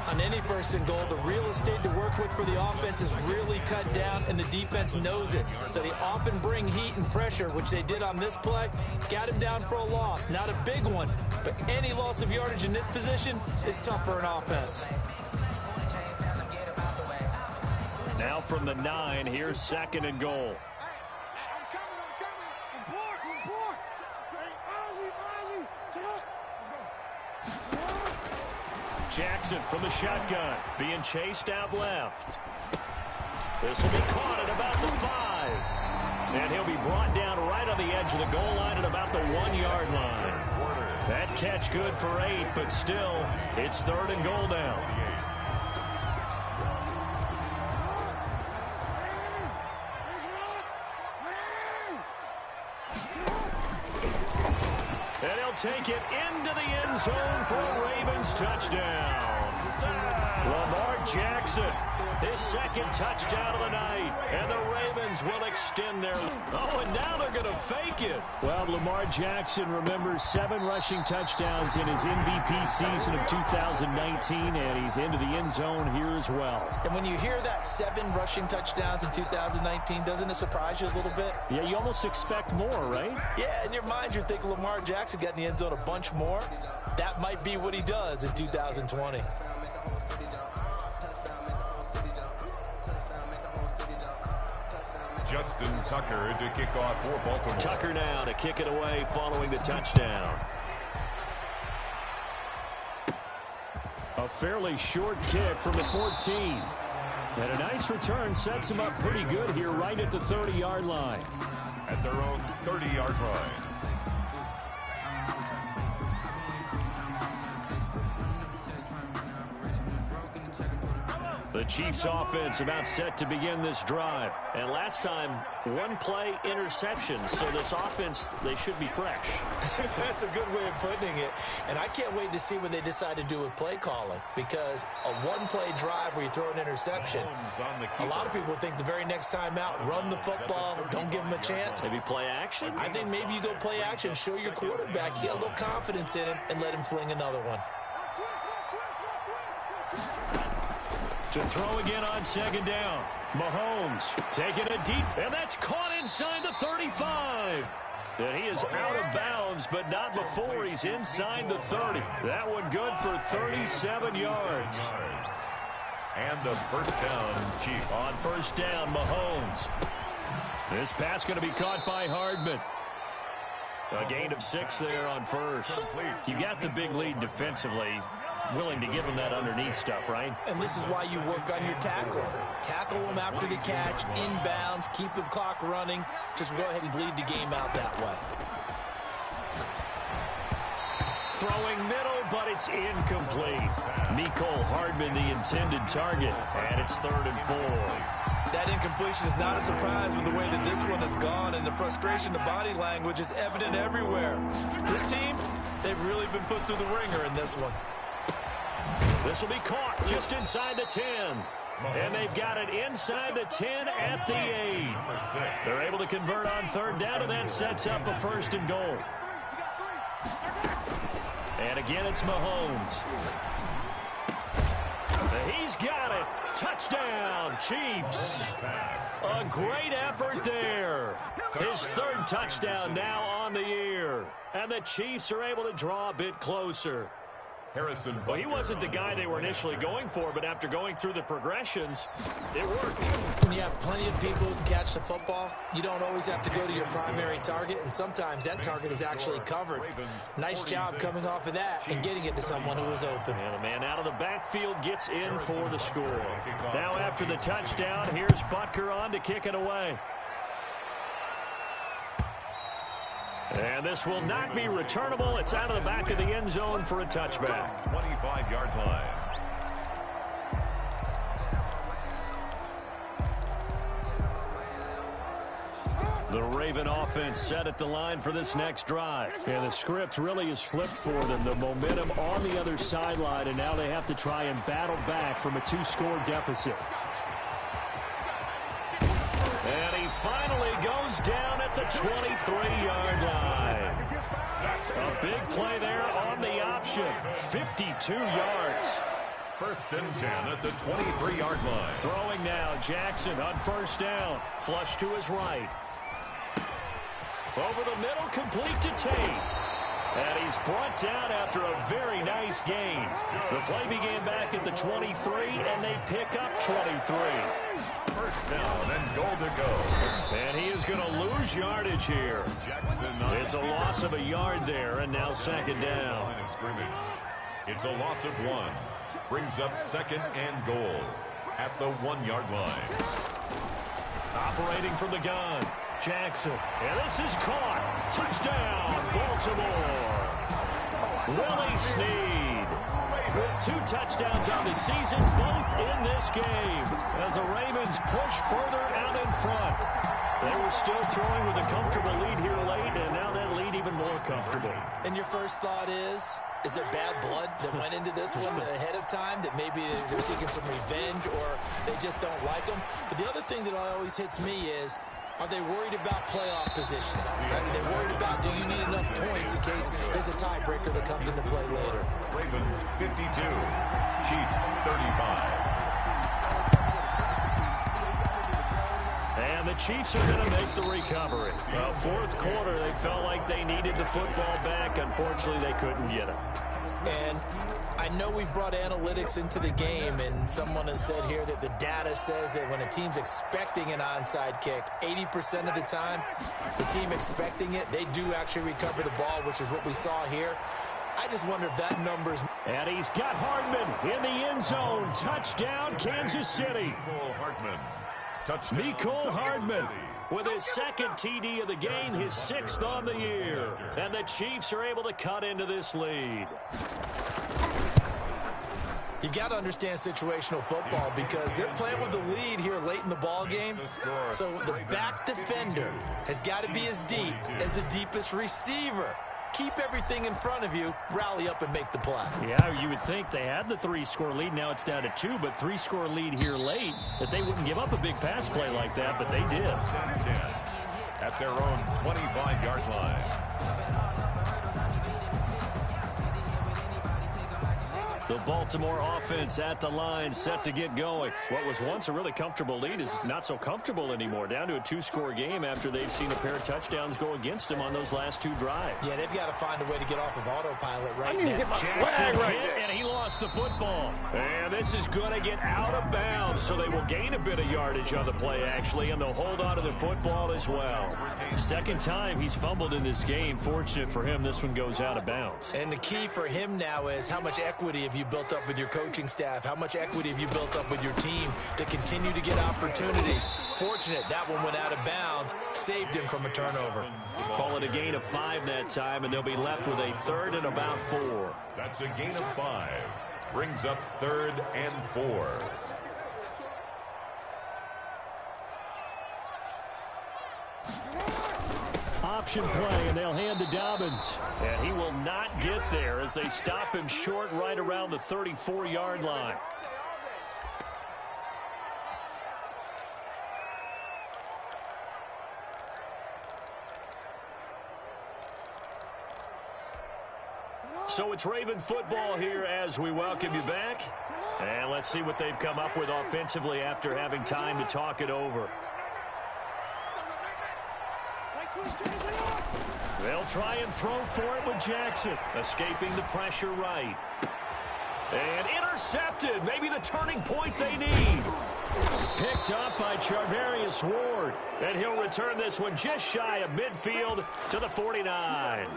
On any 1st and goal, the real estate to work with for the offense is really cut down, and the defense knows it. So they often bring heat and pressure, which they did on this play. Got him down for a loss. Not a big one, but any loss of yardage in this position is tough for an offense. Now from the 9, here's 2nd and goal. Jackson from the shotgun, being chased out left. This will be caught at about the 5. And he'll be brought down right on the edge of the goal line at about the 1-yard line. That catch good for 8, but still, it's 3rd and goal now. And he'll take it into the end zone for a Ravens touchdown. Lamar Jackson, his 2nd touchdown of the night. And the Ravens will extend their... Oh, and now they're going to fake it. Well, Lamar Jackson, remember, 7 rushing touchdowns in his MVP season of 2019, and he's into the end zone here as well. And when you hear that 7 rushing touchdowns in 2019, doesn't it surprise you a little bit? Yeah, you almost expect more, right? Yeah, in your mind, you're thinking Lamar Jackson got in the end zone a bunch more. That might be what he does in 2020. Justin Tucker to kick off for Baltimore. Tucker now to kick it away following the touchdown. A fairly short kick from the 14. And a nice return sets him up pretty good here right at the 30-yard line. At their own 30-yard line. The Chiefs offense about set to begin this drive. And last time, one play interception. So this offense, they should be fresh. That's a good way of putting it. And I can't wait to see what they decide to do with play calling. Because a one-play drive where you throw an interception, a lot of people think the very next time out, run the football, don't give them a chance. Maybe play action? I think maybe you go play action, show your quarterback, get a little confidence in him, and let him fling another one. To throw again on second down. Mahomes taking it deep, and that's caught inside the 35. And he is out of bounds, but not before he's inside the 30. That one good for 37 yards. And a first down, Chiefs. On first down, Mahomes. This pass going to be caught by Hardman. A gain of 6 there on first. You got the big lead defensively. Willing to give them that underneath stuff, right? And this is why you work on your tackling. Tackle them after the catch, inbounds, keep the clock running. Just go ahead and bleed the game out that way. Throwing middle, but it's incomplete. Mecole Hardman, the intended target, and it's 3rd and 4. That incompletion is not a surprise with the way that this one has gone, and the frustration, the body language is evident everywhere. This team, they've really been put through the ringer in this one. This will be caught just inside the 10. And they've got it inside the 10 at the 8. They're able to convert on 3rd down, and that sets up a 1st and goal. And again, it's Mahomes. He's got it. Touchdown, Chiefs. A great effort there. His 3rd touchdown now on the year. And the Chiefs are able to draw a bit closer. Well, he wasn't the guy they were initially going for, but after going through the progressions, it worked. When you have plenty of people who can catch the football, you don't always have to go to your primary target, and sometimes that target is actually covered. Nice job coming off of that and getting it to someone who was open. And the man out of the backfield gets in for the score. Now after the touchdown, here's Butker on to kick it away. And this will not be returnable. It's out of the back of the end zone for a touchback. 25-yard line. The Raven offense set at the line for this next drive. And the script really is flipped for them. The momentum on the other sideline, and now they have to try and battle back from a 2-score deficit. And he finally goes down at the 23-yard line. A big play there on the option. 52 yards. 1st and 10 at the 23-yard line. Throwing now, Jackson on 1st down. Flush to his right. Over the middle, complete to Tate. And he's brought down after a very nice gain. The play began back at the 23, and they pick up 23. 1st down and goal to go. And he is going to lose yardage here. It's a loss of a yard there, and now 2nd down. It's a loss of 1. Brings up 2nd and goal at the 1-yard line. Operating from the gun, Jackson. And this is caught. Touchdown, Baltimore. Willie Snead with 2 touchdowns on the season, both in this game, as the Ravens push further out in front. They were still throwing with a comfortable lead here late, and now that lead even more comfortable. And your first thought is there bad blood that went into this one ahead of time, that maybe they're seeking some revenge or they just don't like them? But the other thing that always hits me is, are they worried about playoff positioning? Right? Are they worried about, do you need enough points in case there's a tiebreaker that comes into play later? Ravens 52, Chiefs 35. And the Chiefs are going to make the recovery. Well, 4th quarter, they felt like they needed the football back. Unfortunately, they couldn't get it. And I know we've brought analytics into the game, and someone has said here that the data says that when a team's expecting an onside kick, 80% of the time, the team expecting it, they do actually recover the ball, which is what we saw here. I just wonder if that number's... And he's got Hardman in the end zone. Touchdown, Kansas City. Mecole Hardman with his second TD of the game, his 6th on the year. And the Chiefs are able to cut into this lead. You got to understand situational football because they're playing with the lead here late in the ball game. So the back defender has got to be as deep as the deepest receiver. Keep everything in front of you, rally up and make the play. Yeah, you would think they had the 3-score lead. Now it's down to 2, but 3-score lead here late, that they wouldn't give up a big pass play like that, but they did. At their own 25-yard line. The Baltimore offense at the line, set to get going. What was once a really comfortable lead is not so comfortable anymore. Down to a 2-score game after they've seen a pair of touchdowns go against them on those last 2 drives. Yeah, they've got to find a way to get off of autopilot right now. I need to get my swag right there. And he lost the football. And this is going to get out of bounds, so they will gain a bit of yardage on the play, actually, and they'll hold on to the football as well. Second time he's fumbled in this game. Fortunate for him, this one goes out of bounds. And the key for him now is how much equity have you built up with your coaching staff? How much equity have you built up with your team to continue to get opportunities? Fortunate that one went out of bounds, saved him from a turnover. Call it a gain of 5 that time, and they'll be left with a 3rd and about 4. That's a gain of 5. Brings up 3rd and 4. Option play, and they'll hand to Dobbins. And he will not get there as they stop him short right around the 34-yard line. So it's Raven football here as we welcome you back. And let's see what they've come up with offensively after having time to talk it over. They'll try and throw for it with Jackson, escaping the pressure right. And intercepted, maybe the turning point they need. Picked up by Charvarius Ward. And he'll return this one just shy of midfield to the 49.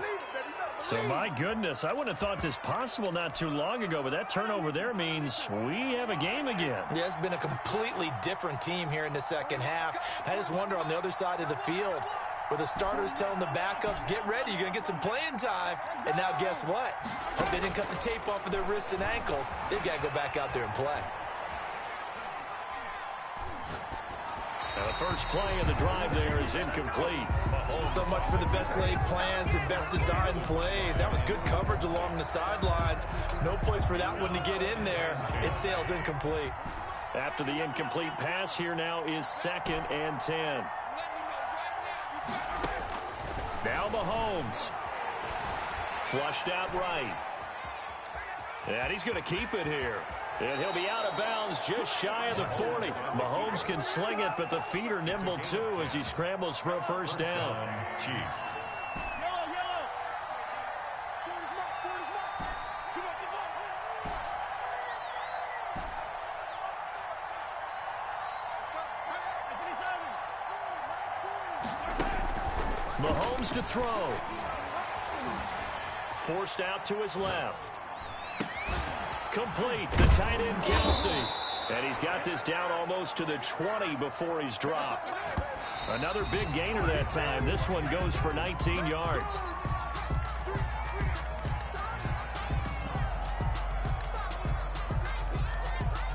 So, my goodness, I wouldn't have thought this possible not too long ago, but that turnover there means we have a game again. Yeah, it's been a completely different team here in the second half. I just wonder on the other side of the field, where the starters telling the backups, get ready, you're going to get some playing time. And now guess what? Hope they didn't cut the tape off of their wrists and ankles. They've got to go back out there and play. Now the first play of the drive there is incomplete. So much for the best laid plans and best designed plays. That was good coverage along the sidelines. No place for that one to get in there. It sails incomplete. After the incomplete pass, here now is 2nd and 10. Now Mahomes. Flushed out right. And he's going to keep it here. And he'll be out of bounds just shy of the 40. Mahomes can sling it, but the feet are nimble too as he scrambles for a first down. Chiefs. Mahomes to throw. Forced out to his left. Complete, the tight end Kelsey. And he's got this down almost to the 20 before he's dropped. Another big gainer that time. This one goes for 19 yards.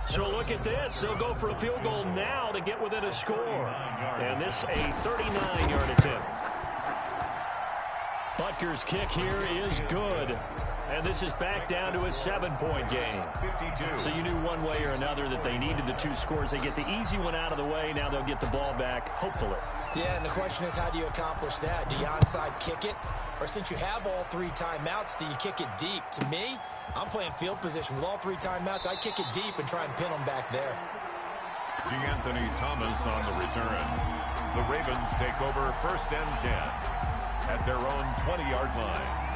So look at this. They'll go for a field goal now to get within a score. And this a 39-yard attempt. Butker's kick here is good. And this is back down to a 7-point game. So you knew one way or another that they needed the 2 scores. They get the easy one out of the way. Now they'll get the ball back, hopefully. Yeah, and the question is, how do you accomplish that? Do you onside kick it? Or since you have all 3 timeouts, do you kick it deep? To me, I'm playing field position. With all 3 timeouts, I kick it deep and try and pin them back there. DeAnthony Thomas on the return. The Ravens take over 1st and 10 at their own 20-yard line.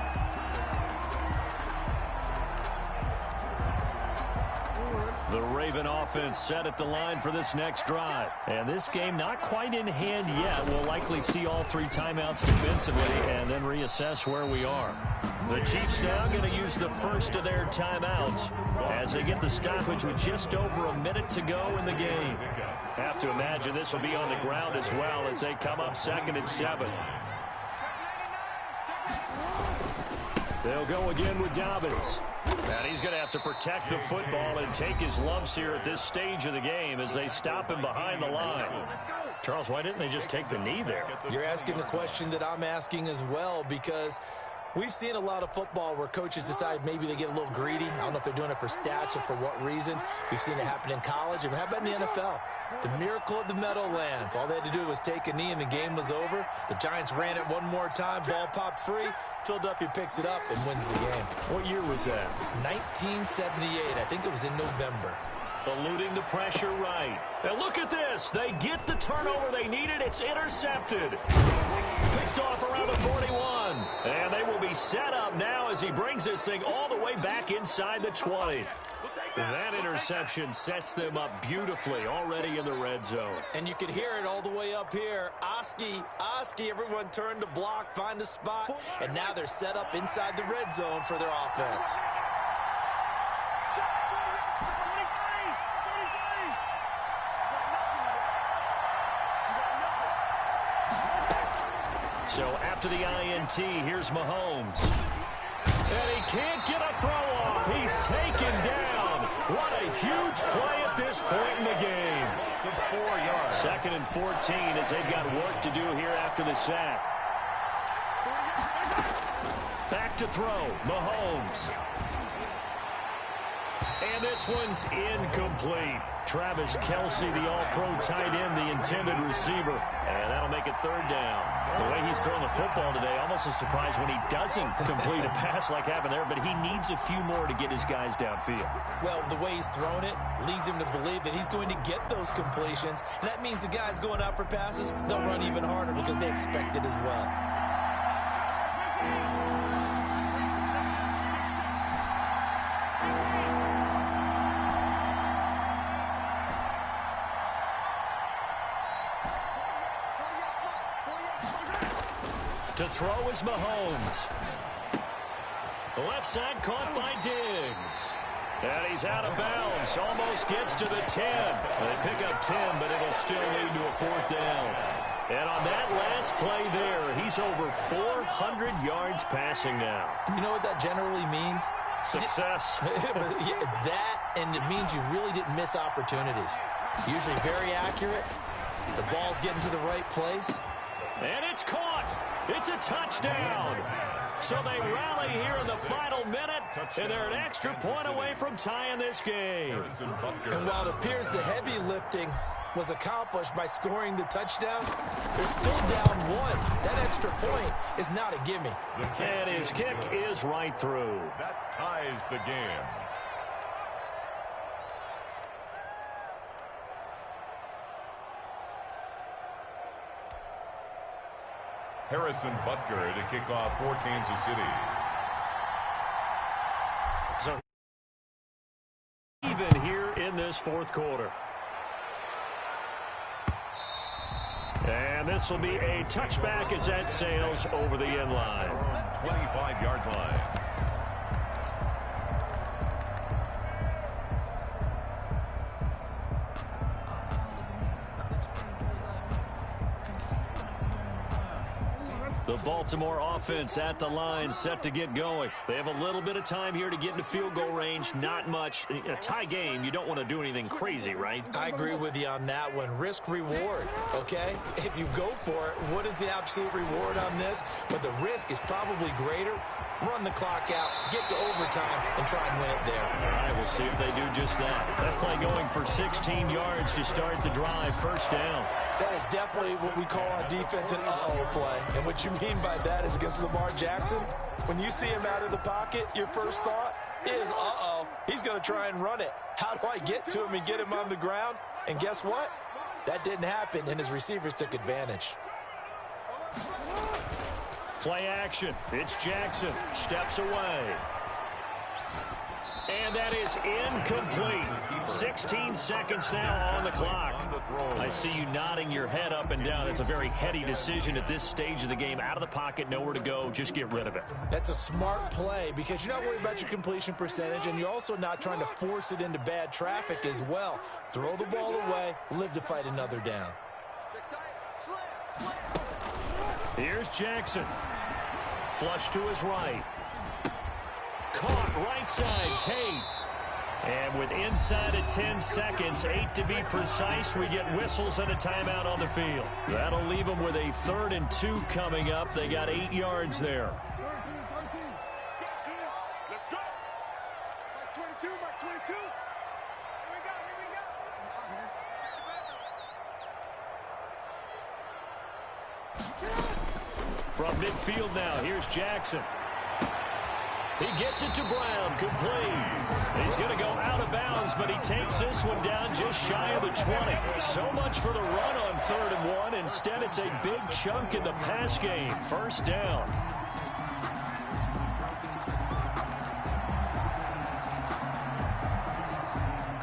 The Ravens Raven offense set at the line for this next drive. And this game not quite in hand yet. We'll likely see all 3 timeouts defensively and then reassess where we are. The Chiefs now going to use the first of their timeouts as they get the stoppage with just over a minute to go in the game. Have to imagine this will be on the ground as well as they come up 2nd and 7. They'll go again with Dobbins. And he's going to have to protect the football and take his lumps here at this stage of the game as they stop him behind the line. Charles, why didn't they just take the knee there? You're asking the question that I'm asking as well, because we've seen a lot of football where coaches decide maybe they get a little greedy. I don't know if they're doing it for stats or for what reason. We've seen it happen in college. And how about in the NFL? The miracle of the Meadowlands. All they had to do was take a knee and the game was over. The Giants ran it one more time. Ball popped free. Philadelphia picks it up and wins the game. What year was that? 1978. I think it was in November. Eluding the pressure right. And look at this. They get the turnover they needed. It's intercepted. Picked off around the 41. And they will be set up now as he brings this thing all the way back inside the 20. That interception sets them up beautifully already in the red zone. And you could hear it all the way up here. Oski, everyone turned to block, find a spot, and now they're set up inside the red zone for their offense. So after the INT, here's Mahomes. And he can't get a throw off. He's taken down. What a huge play at this point in the game. 4 yards. 2nd and 14 as they've got work to do here after the sack. Back to throw. Mahomes. And this one's incomplete. Travis Kelce, the all-pro tight end, the intended receiver. And that'll make it 3rd down. The way he's throwing the football today, almost a surprise when he doesn't complete a pass like happened there, but he needs a few more to get his guys downfield. Well, the way he's thrown it leads him to believe that he's going to get those completions. And that means the guys going out for passes, they'll run even harder because they expect it as well. To throw is Mahomes. The left side caught by Diggs. And he's out of bounds. Almost gets to the 10. They pick up 10, but it'll still lead to a 4th down. And on that last play there, he's over 400 yards passing now. You know what that generally means? Success. That, and it means you really didn't miss opportunities. Usually very accurate. The ball's getting to the right place. And it's caught. It's a touchdown. So they rally here in the final minute, and they're an extra point away from tying this game. And while it appears the heavy lifting was accomplished by scoring the touchdown, they're still down 1. That extra point is not a gimme. And his kick is right through. That ties the game. Harrison Butker to kick off for Kansas City. So even here in this 4th quarter. And this will be a touchback as that sails over the end line. 25-yard line. The Baltimore offense at the line, set to get going. They have a little bit of time here to get into field goal range, not much. In a tie game, you don't want to do anything crazy, right? I agree with you on that one. Risk reward, okay? If you go for it, what is the absolute reward on this? But the risk is probably greater. Run the clock out, get to overtime, and try and win it there. All right, we'll see if they do just that. That play going for 16 yards to start the drive, 1st down. That is definitely what we call on defense an uh-oh play. And what you mean by that is against Lamar Jackson, when you see him out of the pocket, your first thought is, uh-oh, he's going to try and run it. How do I get to him and get him on the ground? And guess what? That didn't happen, and his receivers took advantage. Play action. It's Jackson. Steps away. And that is incomplete. 16 seconds now on the clock. I see you nodding your head up and down. It's a very heady decision at this stage of the game. Out of the pocket, nowhere to go. Just get rid of it. That's a smart play because you're not worried about your completion percentage, and you're also not trying to force it into bad traffic as well. Throw the ball away, live to fight another down. Here's Jackson. Flush to his right. Caught right side, Tate. And with inside of 10 seconds, 8 to be precise, we get whistles and a timeout on the field. That'll leave them with a 3rd and 2 coming up. They got 8 yards there. Let's go. Mark 22, Mark 22. Here we go, From midfield now, here's Jackson. He gets it to Brown, complete. He's going to go out of bounds, but he takes this one down just shy of the 20. So much for the run on 3rd and 1. Instead, it's a big chunk in the pass game. 1st down.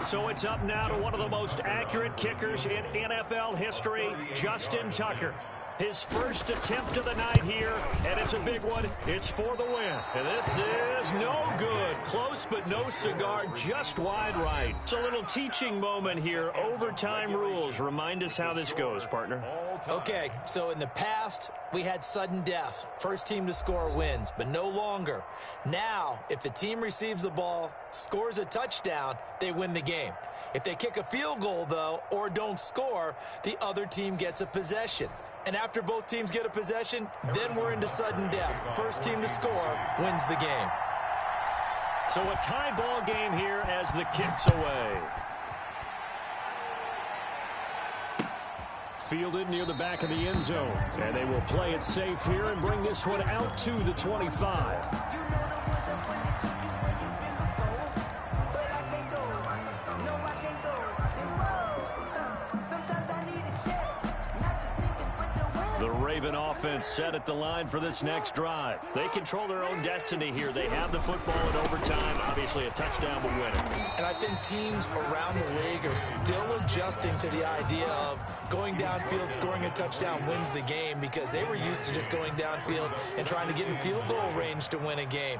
So it's up now to one of the most accurate kickers in NFL history, Justin Tucker. His first attempt of the night here, and it's a big one. It's for the win. And this is no good. Close, but no cigar, just wide right. It's a little teaching moment here. Overtime rules. Remind us how this goes, partner. Okay, so in the past, we had sudden death. First team to score wins, but no longer. Now, if the team receives the ball, scores a touchdown, they win the game. If they kick a field goal, though, or don't score, the other team gets a possession. And after both teams get a possession, then we're into sudden death. First team to score wins the game. So a tie ball game here as the kick's away. Fielded near the back of the end zone. And they will play it safe here and bring this one out to the 25. The Raven offense set at the line for this next drive. They control their own destiny here. They have the football in overtime. Obviously, a touchdown will win it. And I think teams around the league are still adjusting to the idea of going downfield, scoring a touchdown wins the game because they were used to just going downfield and trying to get in field goal range to win a game.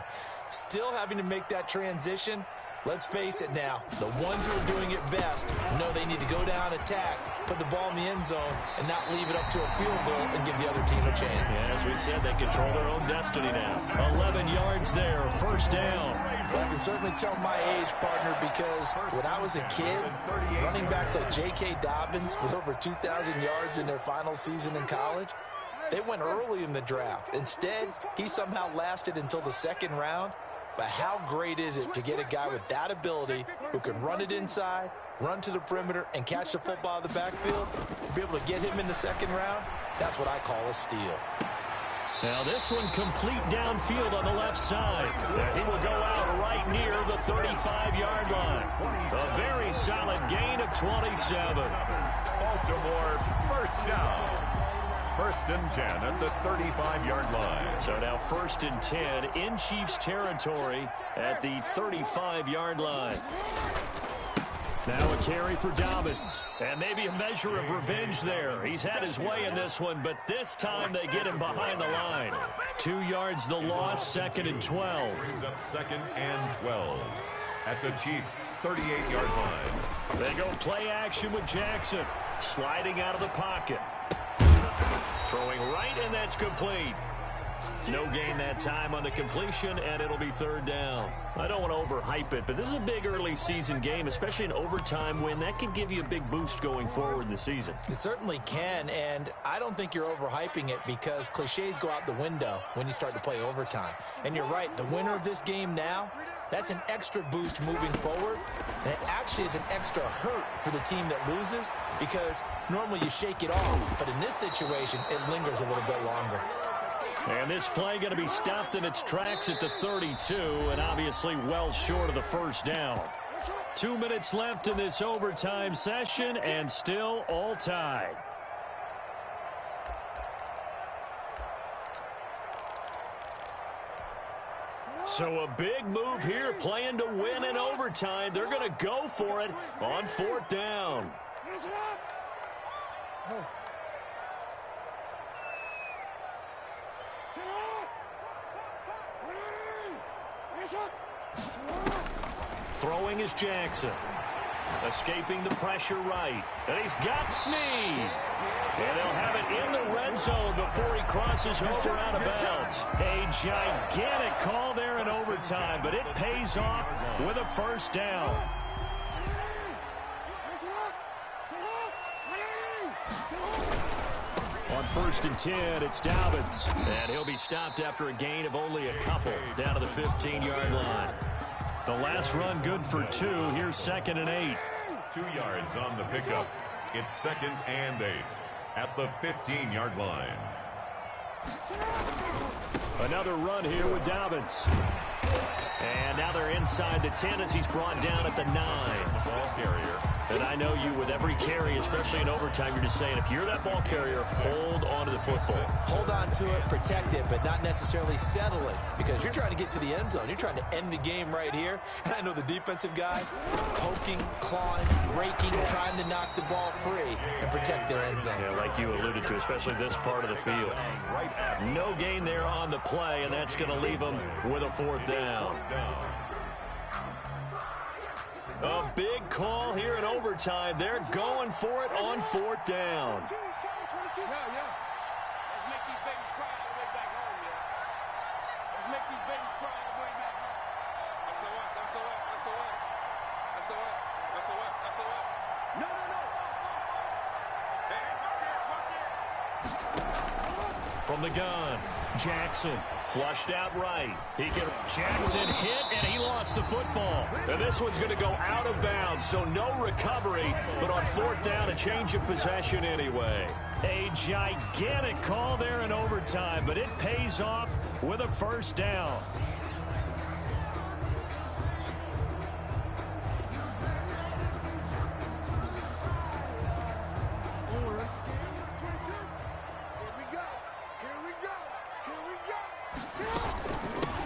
Still having to make that transition. Let's face it now, the ones who are doing it best know they need to go down, attack, put the ball in the end zone, and not leave it up to a field goal and give the other team a chance. Yeah, as we said, they control their own destiny now. 11 yards there, 1st down. Well, I can certainly tell my age, partner, because when I was a kid, running backs like J.K. Dobbins with over 2,000 yards in their final season in college, they went early in the draft. Instead, he somehow lasted until the 2nd round. But how great is it to get a guy with that ability who can run it inside, run to the perimeter, and catch the football in the backfield? To be able to get him in the 2nd round, that's what I call a steal. Now this one complete downfield on the left side. He will go out right near the 35-yard line. A very solid gain of 27. Baltimore, 1st down. 1st and 10 at the 35-yard line. So now 1st and 10 in Chiefs territory at the 35-yard line. Now a carry for Dobbins. And maybe a measure of revenge there. He's had his way in this one, but this time they get him behind the line. 2 yards the loss, 2nd and 12. Brings up 2nd and 12 at the Chiefs' 38-yard line. They go play action with Jackson. Sliding out of the pocket. Throwing right, and that's complete. No gain that time on the completion, and it'll be 3rd down. I don't want to overhype it, but this is a big early season game, especially an overtime win. That can give you a big boost going forward in the season. It certainly can, and I don't think you're overhyping it because cliches go out the window when you start to play overtime. And you're right, the winner of this game now, that's an extra boost moving forward, and it actually is an extra hurt for the team that loses because normally you shake it off, but in this situation, it lingers a little bit longer. And this play going to be stopped in its tracks at the 32, and obviously well short of the 1st down. 2 minutes left in this overtime session, and still all tied. So a big move here, playing to win in overtime. They're going to go for it on 4th down. Throwing is Jackson. Escaping the pressure right. And he's got Snead. And they'll have it in the red zone before he crosses over out of bounds. A gigantic call there in overtime, but it pays off with a 1st down. On 1st and 10, it's Dobbins. And he'll be stopped after a gain of only a couple down to the 15-yard line. The last run good for 2. Here's 2nd and 8. 2 yards on the pickup. It's 2nd and 8 at the 15-yard line. Another run here with Dobbins. And now they're inside the 10 as he's brought down at the 9. Ball carrier. And I know you, with every carry, especially in overtime, you're just saying, if you're that ball carrier, hold on to the football. Hold on to it, protect it, but not necessarily settle it, because you're trying to get to the end zone. You're trying to end the game right here. And I know the defensive guys poking, clawing, raking, trying to knock the ball free and protect their end zone. Yeah, like you alluded to, especially this part of the field. No gain there on the play, and that's going to leave them with a 4th down. A big call here in overtime. They're going for it on 4th down. Let's make these babies cry on the way back home, yeah. Let's make these babies cry on the way back home. SOS. No. Hey, From the gun, Jackson flushed out right. Jackson hit, and he lost the football. And this one's going to go out of bounds, so no recovery, but on 4th down, a change of possession anyway. A gigantic call there in overtime, but it pays off with a 1st down.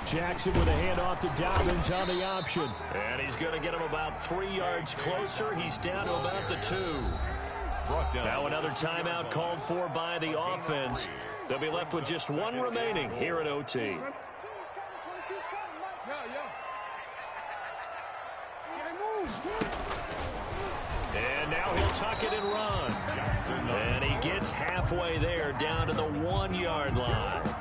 Jackson with a handoff to Dobbins on the option. And he's going to get him about 3 yards closer. He's down to about the 2. Now another timeout called for by the offense. They'll be left with just 1 remaining here at OT. And now he'll tuck it and run. And he gets halfway there down to the 1-yard line.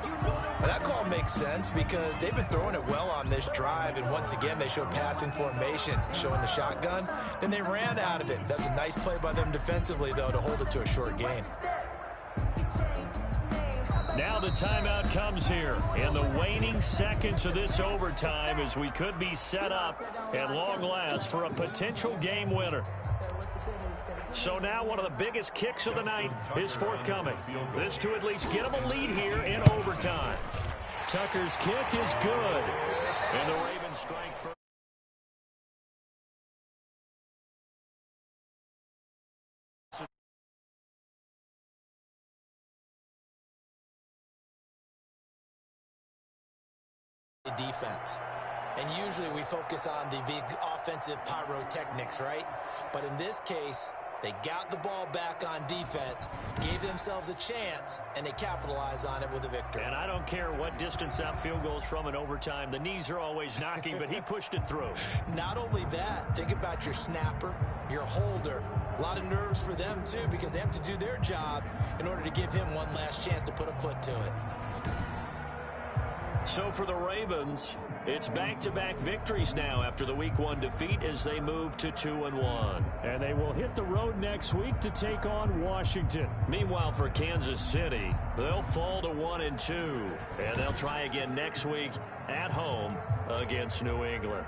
Well, that call makes sense because they've been throwing it well on this drive, and once again they showed passing formation, showing the shotgun. Then they ran out of it. That's a nice play by them defensively, though, to hold it to a short gain. Now the timeout comes here in the waning seconds of this overtime as we could be set up at long last for a potential game winner. So now one of the biggest kicks of the night is forthcoming. This to at least get them a lead here in overtime. Tucker's kick is good. And the Ravens strike first. Defense. And usually we focus on the big offensive pyrotechnics, right? But in this case, they got the ball back on defense, gave themselves a chance, and they capitalized on it with a victory. And I don't care what distance out field goes from in overtime. The knees are always knocking, but he pushed it through. Not only that, think about your snapper, your holder. A lot of nerves for them, too, because they have to do their job in order to give him one last chance to put a foot to it. So for the Ravens, it's back-to-back victories now after the Week 1 defeat as they move to 2-1. And they will hit the road next week to take on Washington. Meanwhile, for Kansas City, they'll fall to 1-2. And they'll try again next week at home against New England.